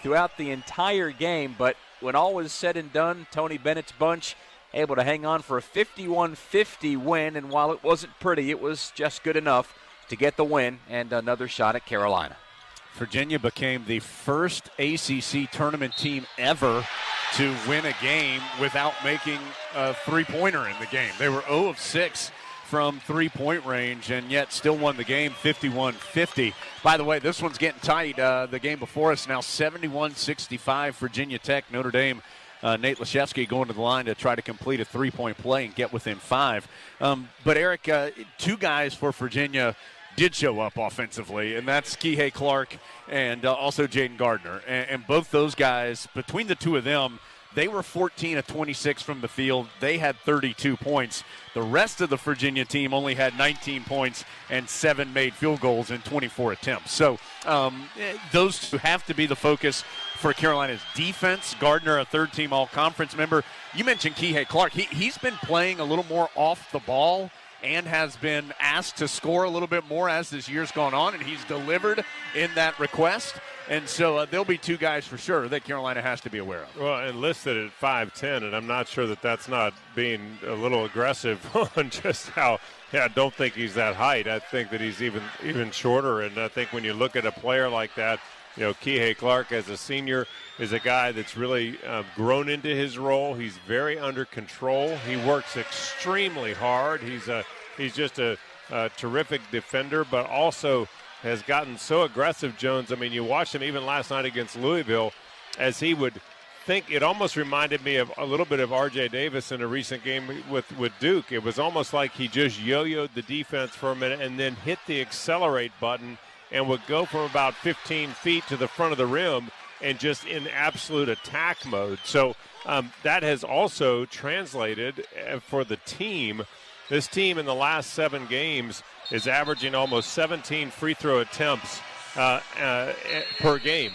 throughout the entire game. But when all was said and done, Tony Bennett's bunch able to hang on for a 51-50 win. And while it wasn't pretty, it was just good enough to get the win and another shot at Carolina. Virginia became the first ACC tournament team ever to win a game without making a three-pointer in the game. They were 0 of 6 from three-point range and yet still won the game 51-50. By the way, this one's getting tight. The game before us now 71-65 Virginia Tech. Notre Dame, Nate Laszewski going to the line to try to complete a three-point play and get within 5. But, Eric, two guys for Virginia did show up offensively, and that's Kihei Clark and also Jaden Gardner. And both those guys, between the two of them, they were 14 of 26 from the field. They had 32 points. The rest of the Virginia team only had 19 points and 7 made field goals in 24 attempts. So those two have to be the focus for Carolina's defense. Gardner, a third-team all-conference member. You mentioned Kihei Clark. He's been playing a little more off the ball and has been asked to score a little bit more as this year's gone on, and he's delivered in that request. And so there'll be two guys for sure that Carolina has to be aware of. Well, and listed at 5'10", and I'm not sure that that's not being a little aggressive on just how – I don't think he's that height. I think that he's even shorter, and I think when you look at a player like that, you know, Kihei Clark as a senior is a guy that's really grown into his role. He's very under control. He works extremely hard. He's just a terrific defender, but also has gotten so aggressive, Jones. I mean, you watched him even last night against Louisville as he would think. It almost reminded me of a little bit of R.J. Davis in a recent game with Duke. It was almost like he just yo-yoed the defense for a minute and then hit the accelerate button and would go from about 15 feet to the front of the rim and just in absolute attack mode. So that has also translated for the team. This team in the last 7 games is averaging almost 17 free throw attempts per game.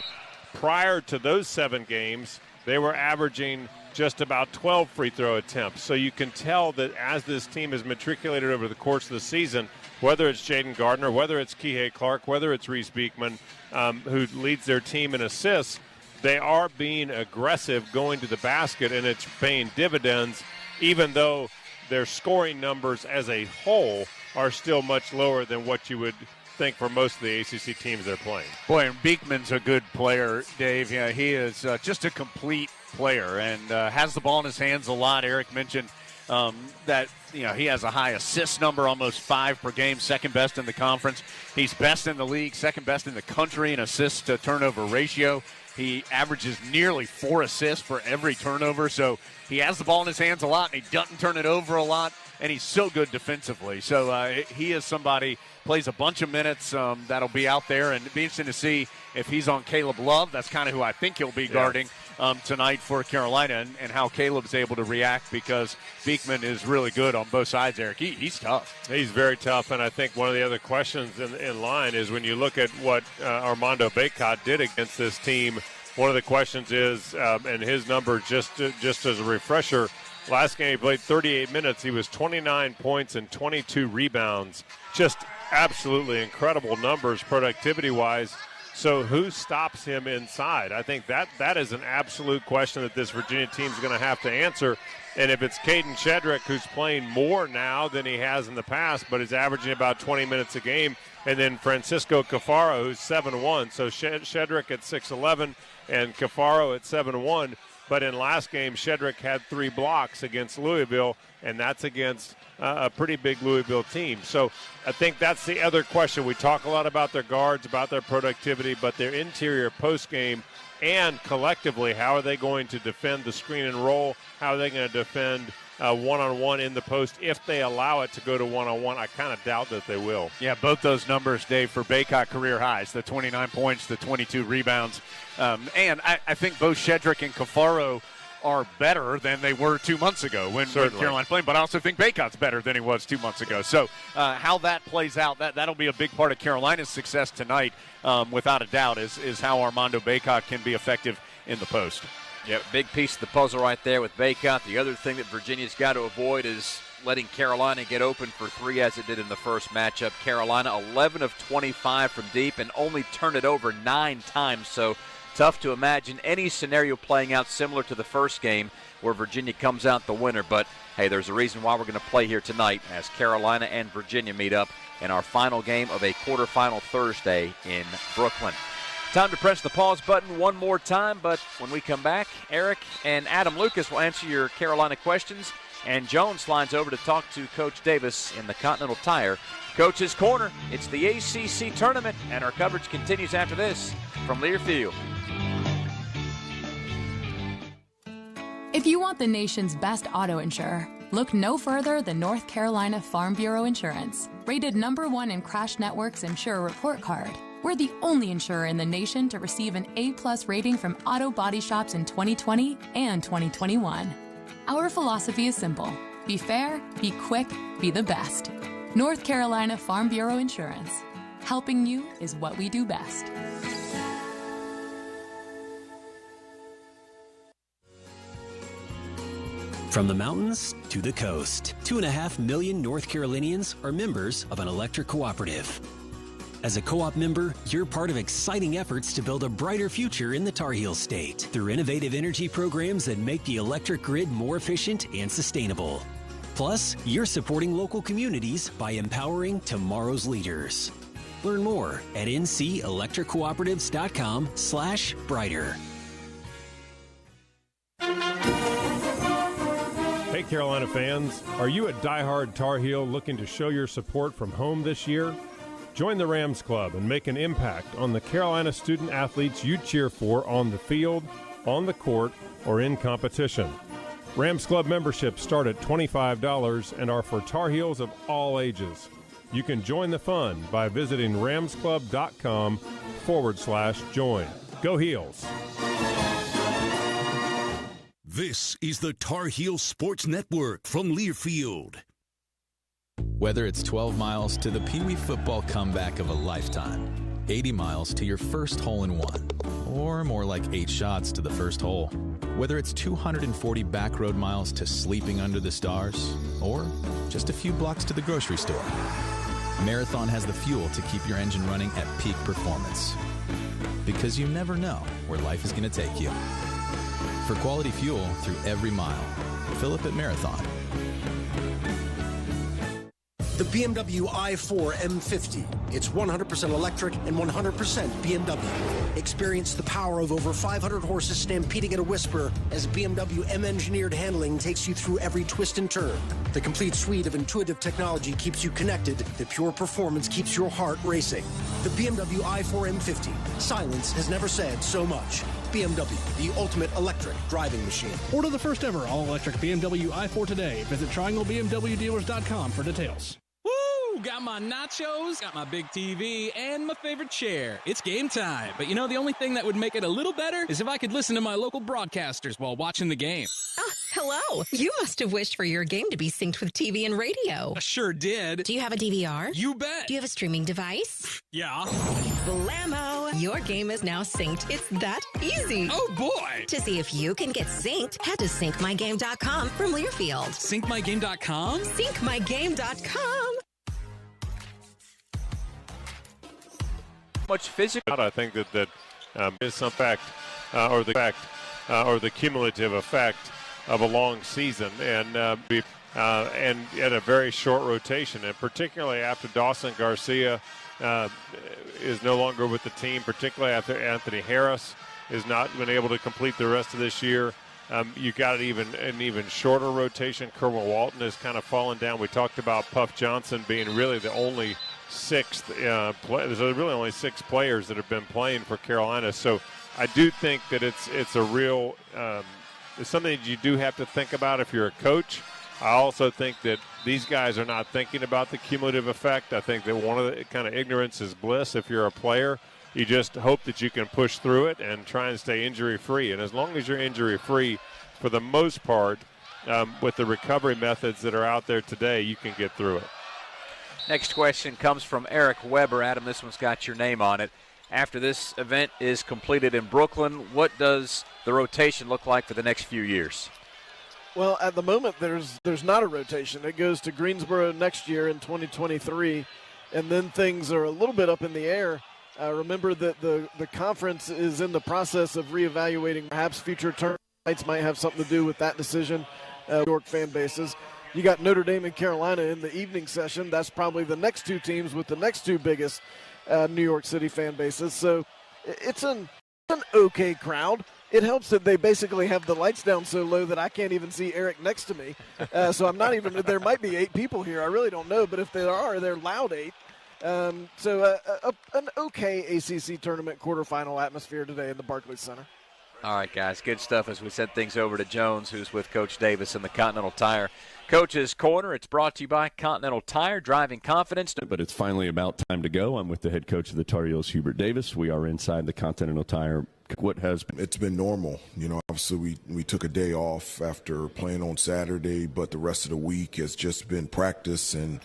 Prior to those 7 games, they were averaging just about 12 free throw attempts. So you can tell that as this team is matriculated over the course of the season, whether it's Jaden Gardner, whether it's Kihei Clark, whether it's Reese Beekman, who leads their team in assists, they are being aggressive going to the basket, and it's paying dividends, even though their scoring numbers as a whole are still much lower than what you would think for most of the ACC teams they're playing. Boy, and Beekman's a good player, Dave. Yeah, he is just a complete player and has the ball in his hands a lot. Eric mentioned that he has a high assist number, almost 5 per game, second best in the conference. He's best in the league, second best in the country in assist to turnover ratio. He averages nearly 4 assists for every turnover, so he has the ball in his hands a lot, and he doesn't turn it over a lot, and he's so good defensively. So he is somebody, plays a bunch of minutes that'll be out there, and it'll be interesting to see if he's on Caleb Love. That's kind of who I think he'll be guarding tonight for Carolina, and how Caleb's able to react, because Beekman is really good on both sides, Eric. He's tough. He's very tough, and I think one of the other questions in line is when you look at what Armando Bacot did against this team, one of the questions is, and his numbers, just as a refresher, last game he played 38 minutes. He was 29 points and 22 rebounds. Just absolutely incredible numbers productivity-wise. So who stops him inside? I think that is an absolute question that this Virginia team is going to have to answer. And if it's Caden Shedrick, who's playing more now than he has in the past, but is averaging about 20 minutes a game, and then Francisco Cafaro, who's 7'1". So Shedrick at 6'11", and Cafaro at 7'1". But in last game, Shedrick had 3 blocks against Louisville, and that's against a pretty big Louisville team. So I think that's the other question. We talk a lot about their guards, about their productivity, but their interior post-game and collectively, how are they going to defend the screen and roll? How are they going to defend one-on-one in the post if they allow it to go to one-on-one? I kind of doubt that they will. Yeah, both those numbers, Dave, for Bacot career highs, the 29 points, the 22 rebounds. And I think both Shedrick and Cafaro are better than they were 2 months ago when Carolina played, but I also think Bacot's better than he was 2 months ago. So how that plays out, that'll be a big part of Carolina's success tonight, without a doubt, is how Armando Bacot can be effective in the post. Yeah, big piece of the puzzle right there with Bacot. The other thing that Virginia's got to avoid is letting Carolina get open for 3 as it did in the first matchup. Carolina 11 of 25 from deep and only turned it over 9 times, so tough to imagine any scenario playing out similar to the first game where Virginia comes out the winner. But, hey, there's a reason why we're going to play here tonight as Carolina and Virginia meet up in our final game of a quarterfinal Thursday in Brooklyn. Time to press the pause button one more time, but when we come back, Eric and Adam Lucas will answer your Carolina questions, and Jones slides over to talk to Coach Davis in the Continental Tire Coach's Corner. It's the ACC tournament, and our coverage continues after this from Learfield. If you want the nation's best auto insurer, look no further than North Carolina Farm Bureau Insurance. Rated #1 in Crash Network's Insurer Report Card, we're the only insurer in the nation to receive an A+ rating from auto body shops in 2020 and 2021. Our philosophy is simple. Be fair, be quick, be the best. North Carolina Farm Bureau Insurance. Helping you is what we do best. From the mountains to the coast, 2.5 million North Carolinians are members of an electric cooperative. As a co-op member, you're part of exciting efforts to build a brighter future in the Tar Heel State through innovative energy programs that make the electric grid more efficient and sustainable. Plus, you're supporting local communities by empowering tomorrow's leaders. Learn more at ncelectriccooperatives.com/brighter. Hey Carolina fans, are you a diehard Tar Heel looking to show your support from home this year? Join the Rams Club and make an impact on the Carolina student athletes you cheer for on the field, on the court, or in competition. Rams Club memberships start at $25 and are for Tar Heels of all ages. You can join the fun by visiting ramsclub.com/join. Go Heels! This is the Tar Heel Sports Network from Learfield. Whether it's 12 miles to the Pee Wee football comeback of a lifetime, 80 miles to your first hole-in-one, or more like 8 shots to the first hole. Whether it's 240 back road miles to sleeping under the stars, or just a few blocks to the grocery store, Marathon has the fuel to keep your engine running at peak performance. Because you never know where life is going to take you. For quality fuel through every mile, fill up at Marathon. The BMW i4 M50. It's 100% electric and 100% BMW. Experience the power of over 500 horses stampeding at a whisper as BMW M-engineered handling takes you through every twist and turn. The complete suite of intuitive technology keeps you connected. The pure performance keeps your heart racing. The BMW i4 M50. Silence has never said so much. BMW, the ultimate electric driving machine. Order the first ever all-electric BMW i4 today. Visit trianglebmwdealers.com for details. Woo! Got my nachos, got my big TV, and my favorite chair. It's game time. But you know, the only thing that would make it a little better is if I could listen to my local broadcasters while watching the game. Oh, hello. You must have wished for your game to be synced with TV and radio. I sure did. Do you have a DVR? You bet. Do you have a streaming device? Yeah. Blammo! Your game is now synced. It's that easy. Oh, boy. To see if you can get synced, head to syncmygame.com from Learfield. Syncmygame.com? Syncmygame.com. Much physical. I think that is some fact, or the cumulative effect of a long season, and at a very short rotation, and particularly after Dawson Garcia is no longer with the team, particularly after Anthony Harris has not been able to complete the rest of this year. You got an even shorter rotation. Kerwin Walton has kind of fallen down. We talked about Puff Johnson being really the only sixth there's really only 6 players that have been playing for Carolina. So I do think that it's a real it's something that you do have to think about if you're a coach. I also think that these guys are not thinking about the cumulative effect. I think that one of the kind of ignorance is bliss if you're a player. You just hope that you can push through it and try and stay injury-free. And as long as you're injury-free, for the most part, with the recovery methods that are out there today, you can get through it. Next question comes from Eric Weber. Adam, this one's got your name on it. After this event is completed in Brooklyn, what does the rotation look like for the next few years? Well, at the moment, there's not a rotation. It goes to Greensboro next year in 2023, and then things are a little bit up in the air. Remember that the conference is in the process of reevaluating. Perhaps future tournaments might have something to do with that decision. New York fan bases. You got Notre Dame and Carolina in the evening session. That's probably the next 2 teams with the next 2 biggest New York City fan bases. So it's an okay crowd. It helps that they basically have the lights down so low that I can't even see Eric next to me. So I'm not even – there might be 8 people here. I really don't know. But if there are, they're loud 8. So an okay ACC tournament quarterfinal atmosphere today in the Barclays Center. All right, guys, good stuff as we send things over to Jones, who's with Coach Davis in the Continental Tire Coach's Corner. It's brought to you by Continental Tire, driving confidence. But it's finally about time to go. I'm with the head coach of the Tar Heels, Hubert Davis. We are inside the Continental Tire. It's been normal. You know, obviously we took a day off after playing on Saturday, but the rest of the week has just been practice and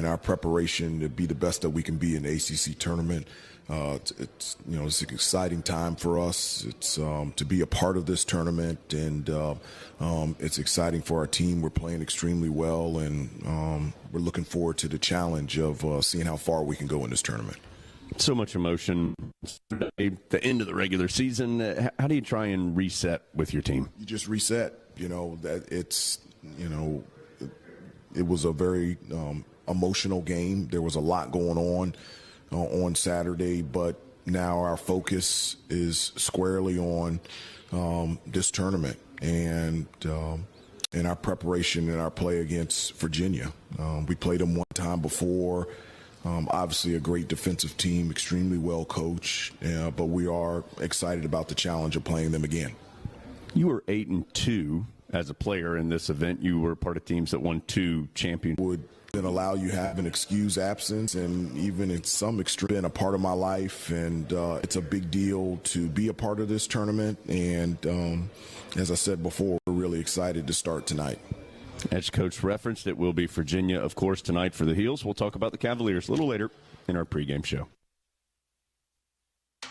our preparation to be the best that we can be in the ACC tournament. It's an exciting time for us. It's to be a part of this tournament, and it's exciting for our team. We're playing extremely well, and we're looking forward to the challenge of seeing how far we can go in this tournament. So much emotion. The end of the regular season. How do you try and reset with your team? You just reset. It was a very emotional game. There was a lot going on Saturday, but now our focus is squarely on this tournament and our preparation and our play against Virginia. We played them one time before. Obviously a great defensive team, extremely well coached, but we are excited about the challenge of playing them again. You were 8-2 as a player in this event. You were part of teams that won 2 championships. Would Didn't allow you to have an excused absence, and even in some extreme, been a part of my life, and it's a big deal to be a part of this tournament. And as I said before, we're really excited to start tonight. As Coach referenced, it will be Virginia, of course, tonight for the Heels. We'll talk about the Cavaliers a little later in our pregame show.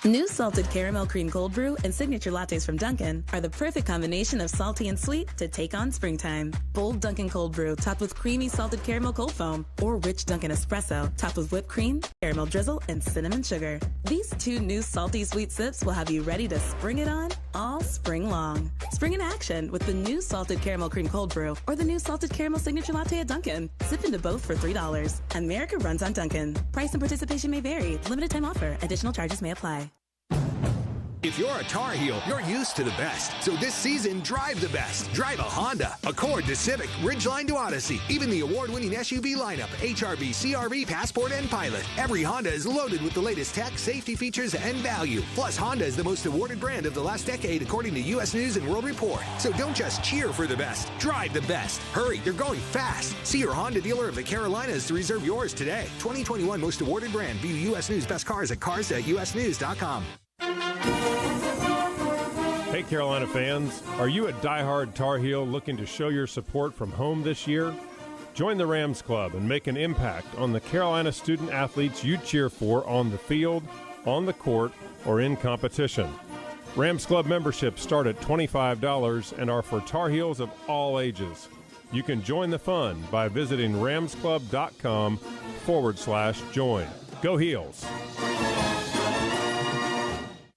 New salted caramel cream cold brew and signature lattes from Dunkin' are the perfect combination of salty and sweet to take on springtime. Bold Dunkin' cold brew topped with creamy salted caramel cold foam, or rich Dunkin' espresso topped with whipped cream, caramel drizzle, and cinnamon sugar. These two new salty sweet sips will have you ready to spring it on all spring long. Spring in action with the new salted caramel cream cold brew or the new salted caramel signature latte at Dunkin'. Sip into both for $3. America runs on Dunkin'. Price and participation may vary. Limited time offer. Additional charges may apply. If you're a Tar Heel, you're used to the best. So this season, drive the best. Drive a Honda, Accord to Civic, Ridgeline to Odyssey, even the award-winning SUV lineup, HRV, CRV, Passport, and Pilot. Every Honda is loaded with the latest tech, safety features, and value. Plus, Honda is the most awarded brand of the last decade, according to U.S. News and World Report. So don't just cheer for the best. Drive the best. Hurry, they're going fast. See your Honda dealer of the Carolinas to reserve yours today. 2021 most awarded brand. View U.S. News best cars at cars.usnews.com. Hey, Carolina fans, are you a diehard Tar Heel looking to show your support from home this year? Join the Rams Club and make an impact on the Carolina student athletes you cheer for on the field, on the court, or in competition. Rams Club memberships start at $25 and are for Tar Heels of all ages. You can join the fun by visiting ramsclub.com/join. Go Heels!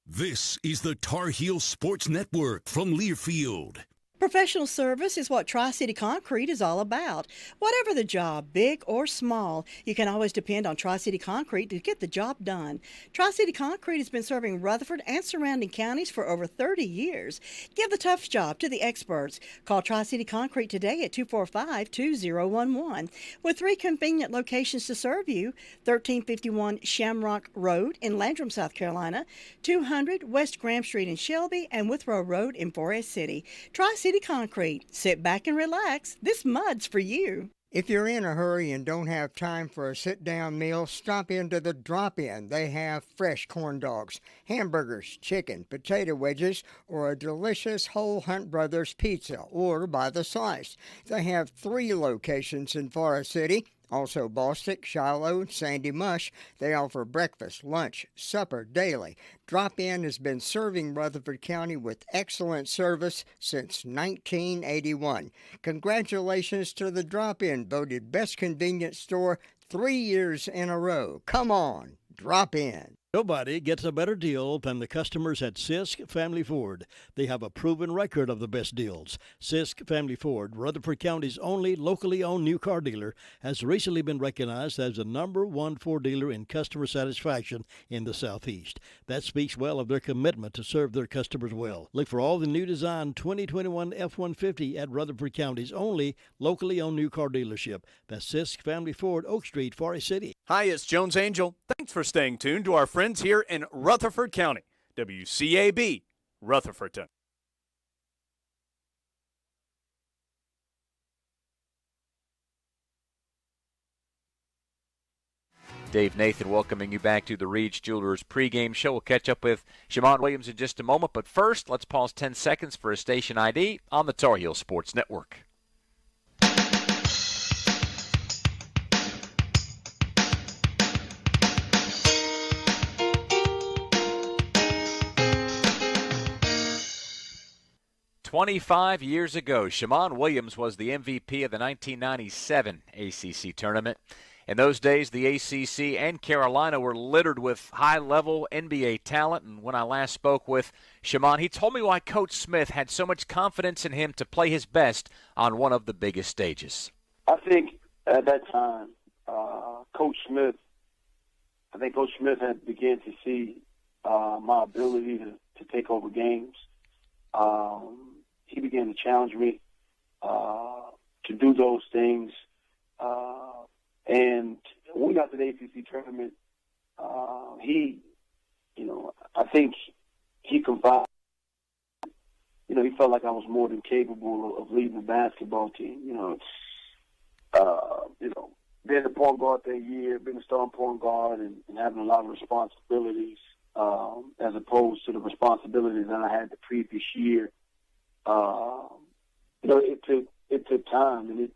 This is the Tar Heel Sports Network from Learfield. Professional service is what Tri-City Concrete is all about. Whatever the job, big or small, you can always depend on Tri-City Concrete to get the job done. Tri-City Concrete has been serving Rutherford and surrounding counties for over 30 years. Give the tough job to the experts. Call Tri-City Concrete today at 245-2011. With 3 convenient locations to serve you: 1351 Shamrock Road in Landrum, South Carolina, 200 West Graham Street in Shelby, and Withrow Road in Forest City. Tri-City Concrete. Sit back and relax. This mud's for you. If you're in a hurry and don't have time for a sit-down meal, stop into the Drop-In. They have fresh corn dogs, hamburgers, chicken, potato wedges, or a delicious whole Hunt Brothers pizza. Order by the slice. They have 3 locations in Forest City. Also Bostic, Shiloh, Sandy Mush. They offer breakfast, lunch, supper daily. Drop-In has been serving Rutherford County with excellent service since 1981. Congratulations to the Drop-In, voted best convenience store 3 years in a row. Come on, drop in. Nobody gets a better deal than the customers at Sisk Family Ford. They have a proven record of the best deals. Sisk Family Ford, Rutherford County's only locally owned new car dealer, has recently been recognized as the #1 Ford dealer in customer satisfaction in the Southeast. That speaks well of their commitment to serve their customers well. Look for all the new design 2021 F-150 at Rutherford County's only locally owned new car dealership. That's Sisk Family Ford, Oak Street, Forest City. Hi, it's Jones Angel. Thanks for staying tuned to our friends here in Rutherford County. WCAB, Rutherfordton. Dave Nathan welcoming you back to the Reed's Jewelers pregame show. We'll catch up with Shamon Williams in just a moment, but first, let's pause 10 seconds for a station ID on the Tar Heel Sports Network. "25 years ago, Shamon Williams was the MVP of the 1997 ACC tournament. In those days, the ACC and Carolina were littered with high-level NBA talent, and when I last spoke with Shamon, he told me why Coach Smith had so much confidence in him to play his best on one of the biggest stages. I think at that time, Coach Smith had begun to see my ability to take over games. He began to challenge me to do those things. And when we got to the ACC tournament, I think he confided. He felt like I was more than capable of leading the basketball team. being the point guard that year, being a starting point guard, and having a lot of responsibilities as opposed to the responsibilities that I had the previous year, it took time, and it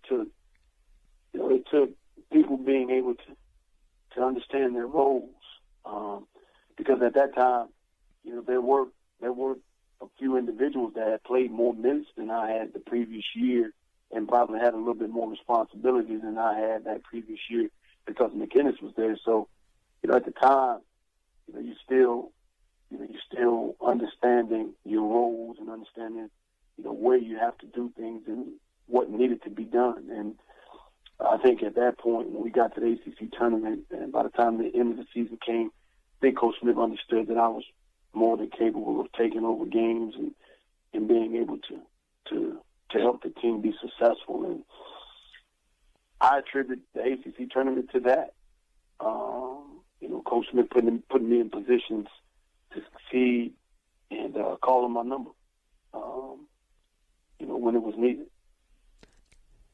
took people being able to understand their roles, because at that time, there were a few individuals that had played more minutes than I had the previous year, and probably had a little bit more responsibility than I had that previous year because McInnes was there. So, at the time, you're still understanding your roles and understanding, where you have to do things and what needed to be done. And I think at that point, when we got to the ACC tournament, and by the time the end of the season came, I think Coach Smith understood that I was more than capable of taking over games and being able to help the team be successful. And I attribute the ACC tournament to that. Coach Smith putting me in positions to succeed and calling my number, when it was needed.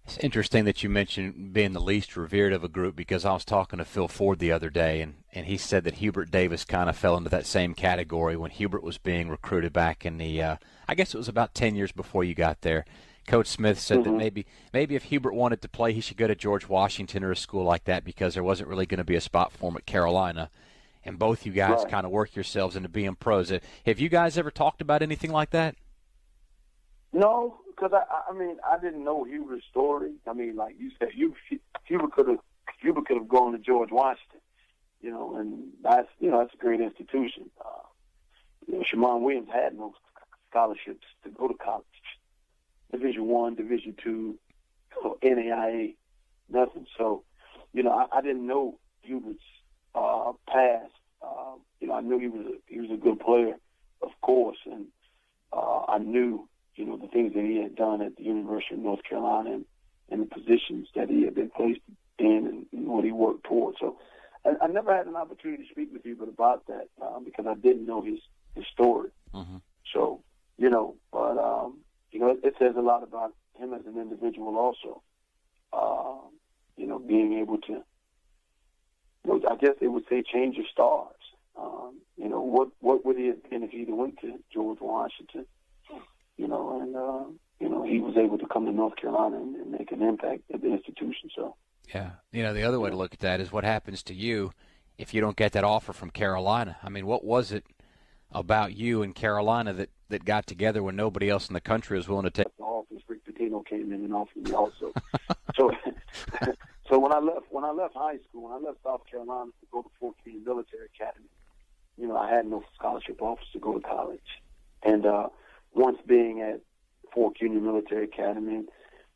It's interesting that you mentioned being the least revered of a group, because I was talking to Phil Ford the other day, and he said that Hubert Davis kind of fell into that same category when Hubert was being recruited back in the, I guess it was about 10 years before you got there. Coach Smith said that maybe if Hubert wanted to play, he should go to George Washington or a school like that, because there wasn't really going to be a spot for him at Carolina. And both you guys kind of work yourselves into being pros. Have you guys ever talked about anything like that? No, because I didn't know Hubert's story. Like you said, Hubert could have gone to George Washington, and that's a great institution. Shamon Williams had no scholarships to go to college. Division I, Division II, NAIA, nothing. So, I didn't know Hubert's past. I knew he was a good player, of course, and I knew the things that he had done at the University of North Carolina and the positions that he had been placed in and what he worked towards. So, I never had an opportunity to speak with Hubert about that because I didn't know his story. Mm-hmm. So, it says a lot about him as an individual also. Being able to, I guess they would say change your stars. What would he have been if he went to George Washington? He was able to come to North Carolina and make an impact at the institution. So. Yeah. The other way to look at that is what happens to you if you don't get that offer from Carolina. What was it about you and Carolina that got together when nobody else in the country was willing to take the office? Rick Pitino came in and offered me also. So when I left high school, when I left South Carolina to go to Fort Union Military Academy, I had no scholarship offers to go to college. And once being at Fort Union Military Academy,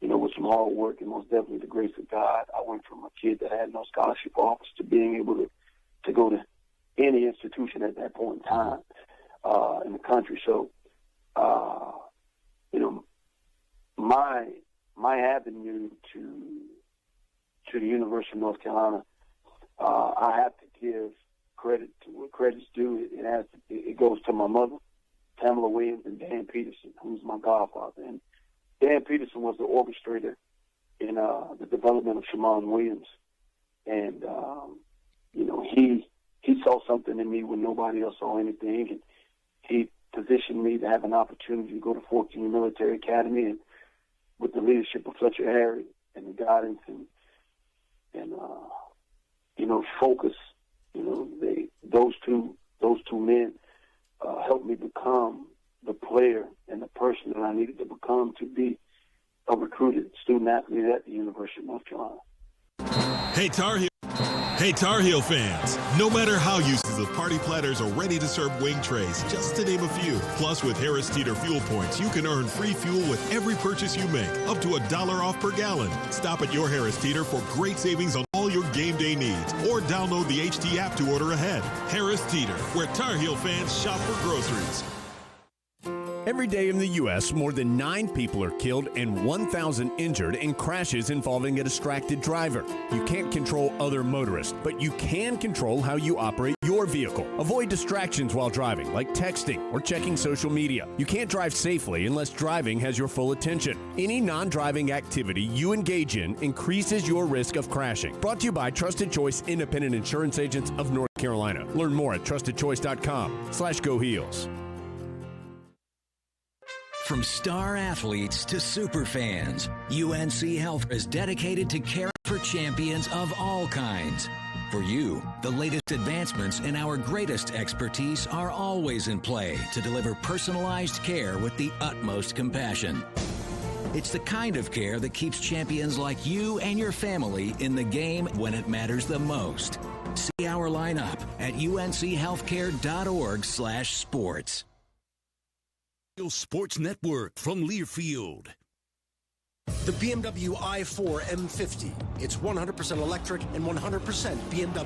with some hard work and most definitely the grace of God, I went from a kid that had no scholarship offers to being able to go to any institution at that point in time in the country. So, my avenue to the University of North Carolina, I have to give credit to where credit's due. It goes to my mother, Tamala Williams, and Dan Peterson, who's my godfather. And Dan Peterson was the orchestrator in the development of Shamon Williams. And, he saw something in me when nobody else saw anything. And he positioned me to have an opportunity to go to Fort Union Military Academy, and with the leadership of Fletcher Harry and the guidance and focus, those two men helped me become the player and the person that I needed to become to be a recruited student athlete at the University of North Carolina. Hey, Tar Heel fans, no matter how used to the party platters are ready to serve wing trays, just to name a few. Plus, with Harris Teeter fuel points, you can earn free fuel with every purchase you make, up to $1 off per gallon. Stop at your Harris Teeter for great savings on all your game day needs, or download the HT app to order ahead. Harris Teeter, where Tar Heel fans shop for groceries. Every day in the U.S., more than 9 people are killed and 1,000 injured in crashes involving a distracted driver. You can't control other motorists, but you can control how you operate your vehicle. Avoid distractions while driving, like texting or checking social media. You can't drive safely unless driving has your full attention. Any non-driving activity you engage in increases your risk of crashing. Brought to you by Trusted Choice Independent Insurance Agents of North Carolina. Learn more at trustedchoice.com/GoHeels. From star athletes to super fans, UNC Health is dedicated to caring for champions of all kinds. For you, the latest advancements in our greatest expertise are always in play to deliver personalized care with the utmost compassion. It's the kind of care that keeps champions like you and your family in the game when it matters the most. See our lineup at unchealthcare.org/sports. Sports Network from Learfield. The BMW i4 M50. It's 100% electric and 100% BMW.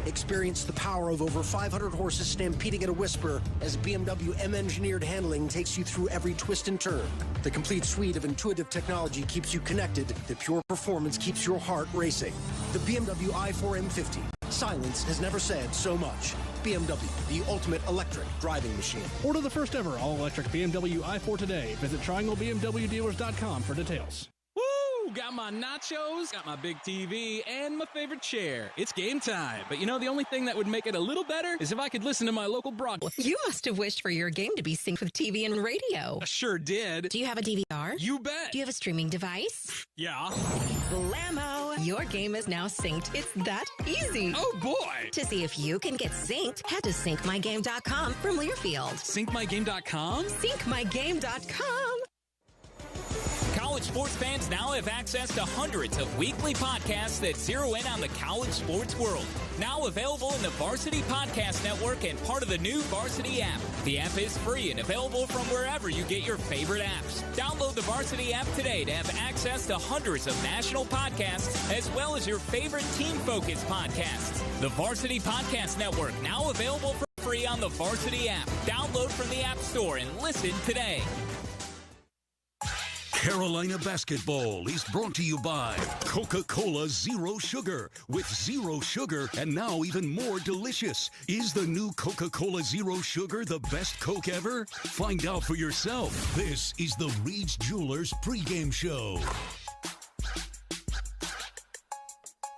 Experience the power of over 500 horses stampeding at a whisper as BMW M-engineered handling takes you through every twist and turn. The complete suite of intuitive technology keeps you connected. The pure performance keeps your heart racing. The BMW i4 M50. Silence has never said so much. BMW, the ultimate electric driving machine. Order the first ever all-electric BMW i4 today. Visit TriangleBMWDealers.com for details. Woo! Got my nachos, got my big TV, and my favorite chair. It's game time. But you know, the only thing that would make it a little better is if I could listen to my local broadcast. You must have wished for your game to be synced with TV and radio. I sure did. Do you have a DVR? You bet. Do you have a streaming device? Yeah. Blammo! Your game is now synced. It's that easy. Oh, boy. To see if you can get synced, head to syncmygame.com from Learfield. Syncmygame.com? Syncmygame.com. College sports fans now have access to hundreds of weekly podcasts that zero in on the college sports world. Now available in the Varsity Podcast Network and part of the new Varsity app. The app is free and available from wherever you get your favorite apps. Download the Varsity app today to have access to hundreds of national podcasts as well as your favorite team-focused podcasts. The Varsity Podcast Network, now available for free on the Varsity app. Download from the App Store and listen today. Carolina basketball is brought to you by Coca-Cola Zero Sugar. With zero sugar and now even more delicious. Is the new Coca-Cola Zero Sugar the best Coke ever? Find out for yourself. This is the Reed's Jewelers pregame show.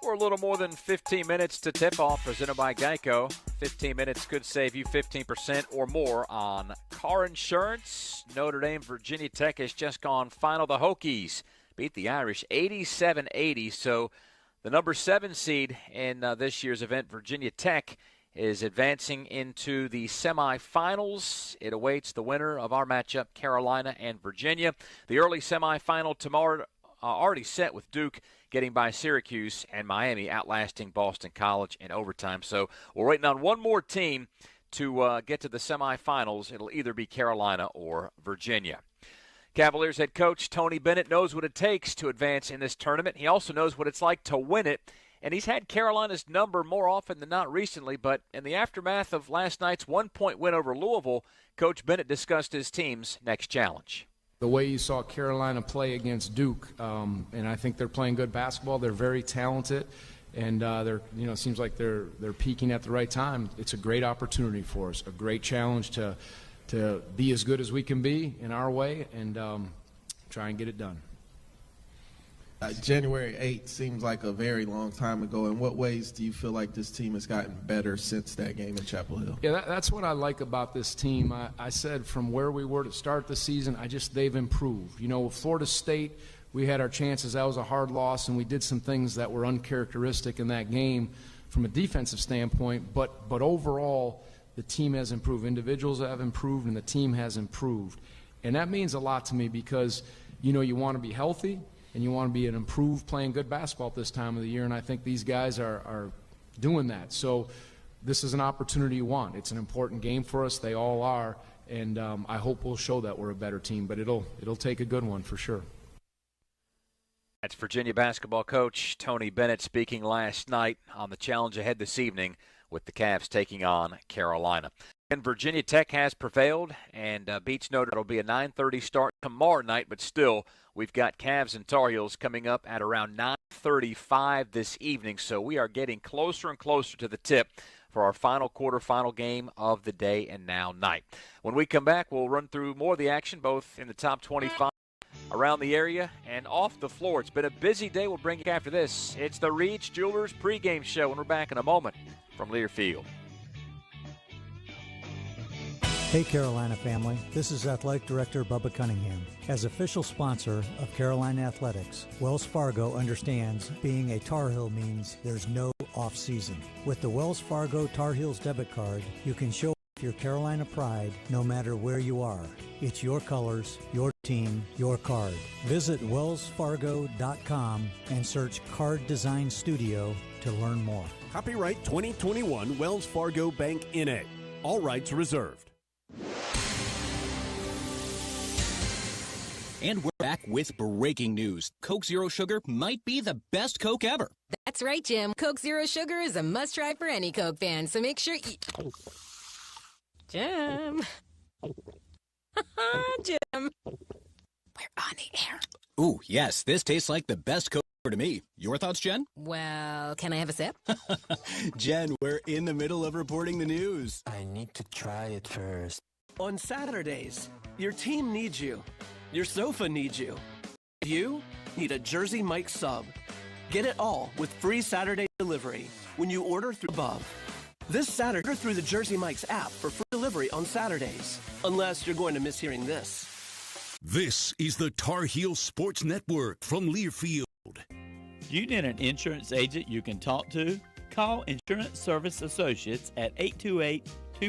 We're a little more than 15 minutes to tip-off, presented by Geico. 15 minutes could save you 15% or more on car insurance. Notre Dame, Virginia Tech has just gone final. The Hokies beat the Irish 87-80. So the number 7 seed in this year's event, Virginia Tech, is advancing into the semifinals. It awaits the winner of our matchup, Carolina and Virginia. The early semifinal tomorrow already set with Duke getting by Syracuse and Miami outlasting Boston College in overtime. So we're waiting on one more team to get to the semifinals. It'll either be Carolina or Virginia. Cavaliers head coach Tony Bennett knows what it takes to advance in this tournament. He also knows what it's like to win it. And he's had Carolina's number more often than not recently. But in the aftermath of last night's 1-point win over Louisville, Coach Bennett discussed his team's next challenge. The way you saw Carolina play against Duke, and I think they're playing good basketball. They're very talented, and it seems like they're peaking at the right time. It's a great opportunity for us, a great challenge to be as good as we can be in our way, and try and get it done. January 8th seems like a very long time ago. In what ways do you feel like this team has gotten better since that game in Chapel Hill? Yeah, that's what I like about this team. I said from where we were to start the season, they've improved. You know, with Florida State, we had our chances. That was a hard loss, and we did some things that were uncharacteristic in that game from a defensive standpoint. But overall, the team has improved. Individuals have improved, and the team has improved. And that means a lot to me because, you want to be healthy, and you want to be an improved playing good basketball at this time of the year, and I think these guys are doing that. So this is an opportunity you want. It's an important game for us. They all are, and I hope we'll show that we're a better team, but it'll take a good one for sure. That's Virginia basketball coach Tony Bennett speaking last night on the challenge ahead this evening with the Cavs taking on Carolina. And Virginia Tech has prevailed and beats Notre Dame. It'll be a 9:30 start tomorrow night, but still, we've got Cavs and Tar Heels coming up at around 9:35 this evening. So we are getting closer and closer to the tip for our final quarterfinal game of the day and now night. When we come back, we'll run through more of the action, both in the top 25 around the area and off the floor. It's been a busy day. We'll bring you after this. It's the Reach Jewelers pregame show, and we're back in a moment from Learfield. Hey Carolina family, this is Athletic Director Bubba Cunningham. As official sponsor of Carolina Athletics, Wells Fargo understands being a Tar Heel means there's no off-season. With the Wells Fargo Tar Heels debit card, you can show off your Carolina pride no matter where you are. It's your colors, your team, your card. Visit wellsfargo.com and search Card Design Studio to learn more. Copyright 2021 Wells Fargo Bank N.A. All rights reserved. And we're back with breaking news. Coke Zero Sugar might be the best Coke ever. That's right, Jim. Coke Zero Sugar is a must-try for any Coke fan, so make sure you... Jim. Jim. We're on the air. Ooh, yes, this tastes like the best Coke ever to me. Your thoughts, Jen? Well, can I have a sip? Jen, we're in the middle of reporting the news. I need to try it first. On Saturdays, your team needs you. Your sofa needs you. You need a Jersey Mike's sub. Get it all with free Saturday delivery when you order through above. This Saturday, order through the Jersey Mike's app for free delivery on Saturdays. Unless you're going to miss hearing this. This is the Tar Heel Sports Network from Learfield. You need an insurance agent you can talk to? Call Insurance Service Associates at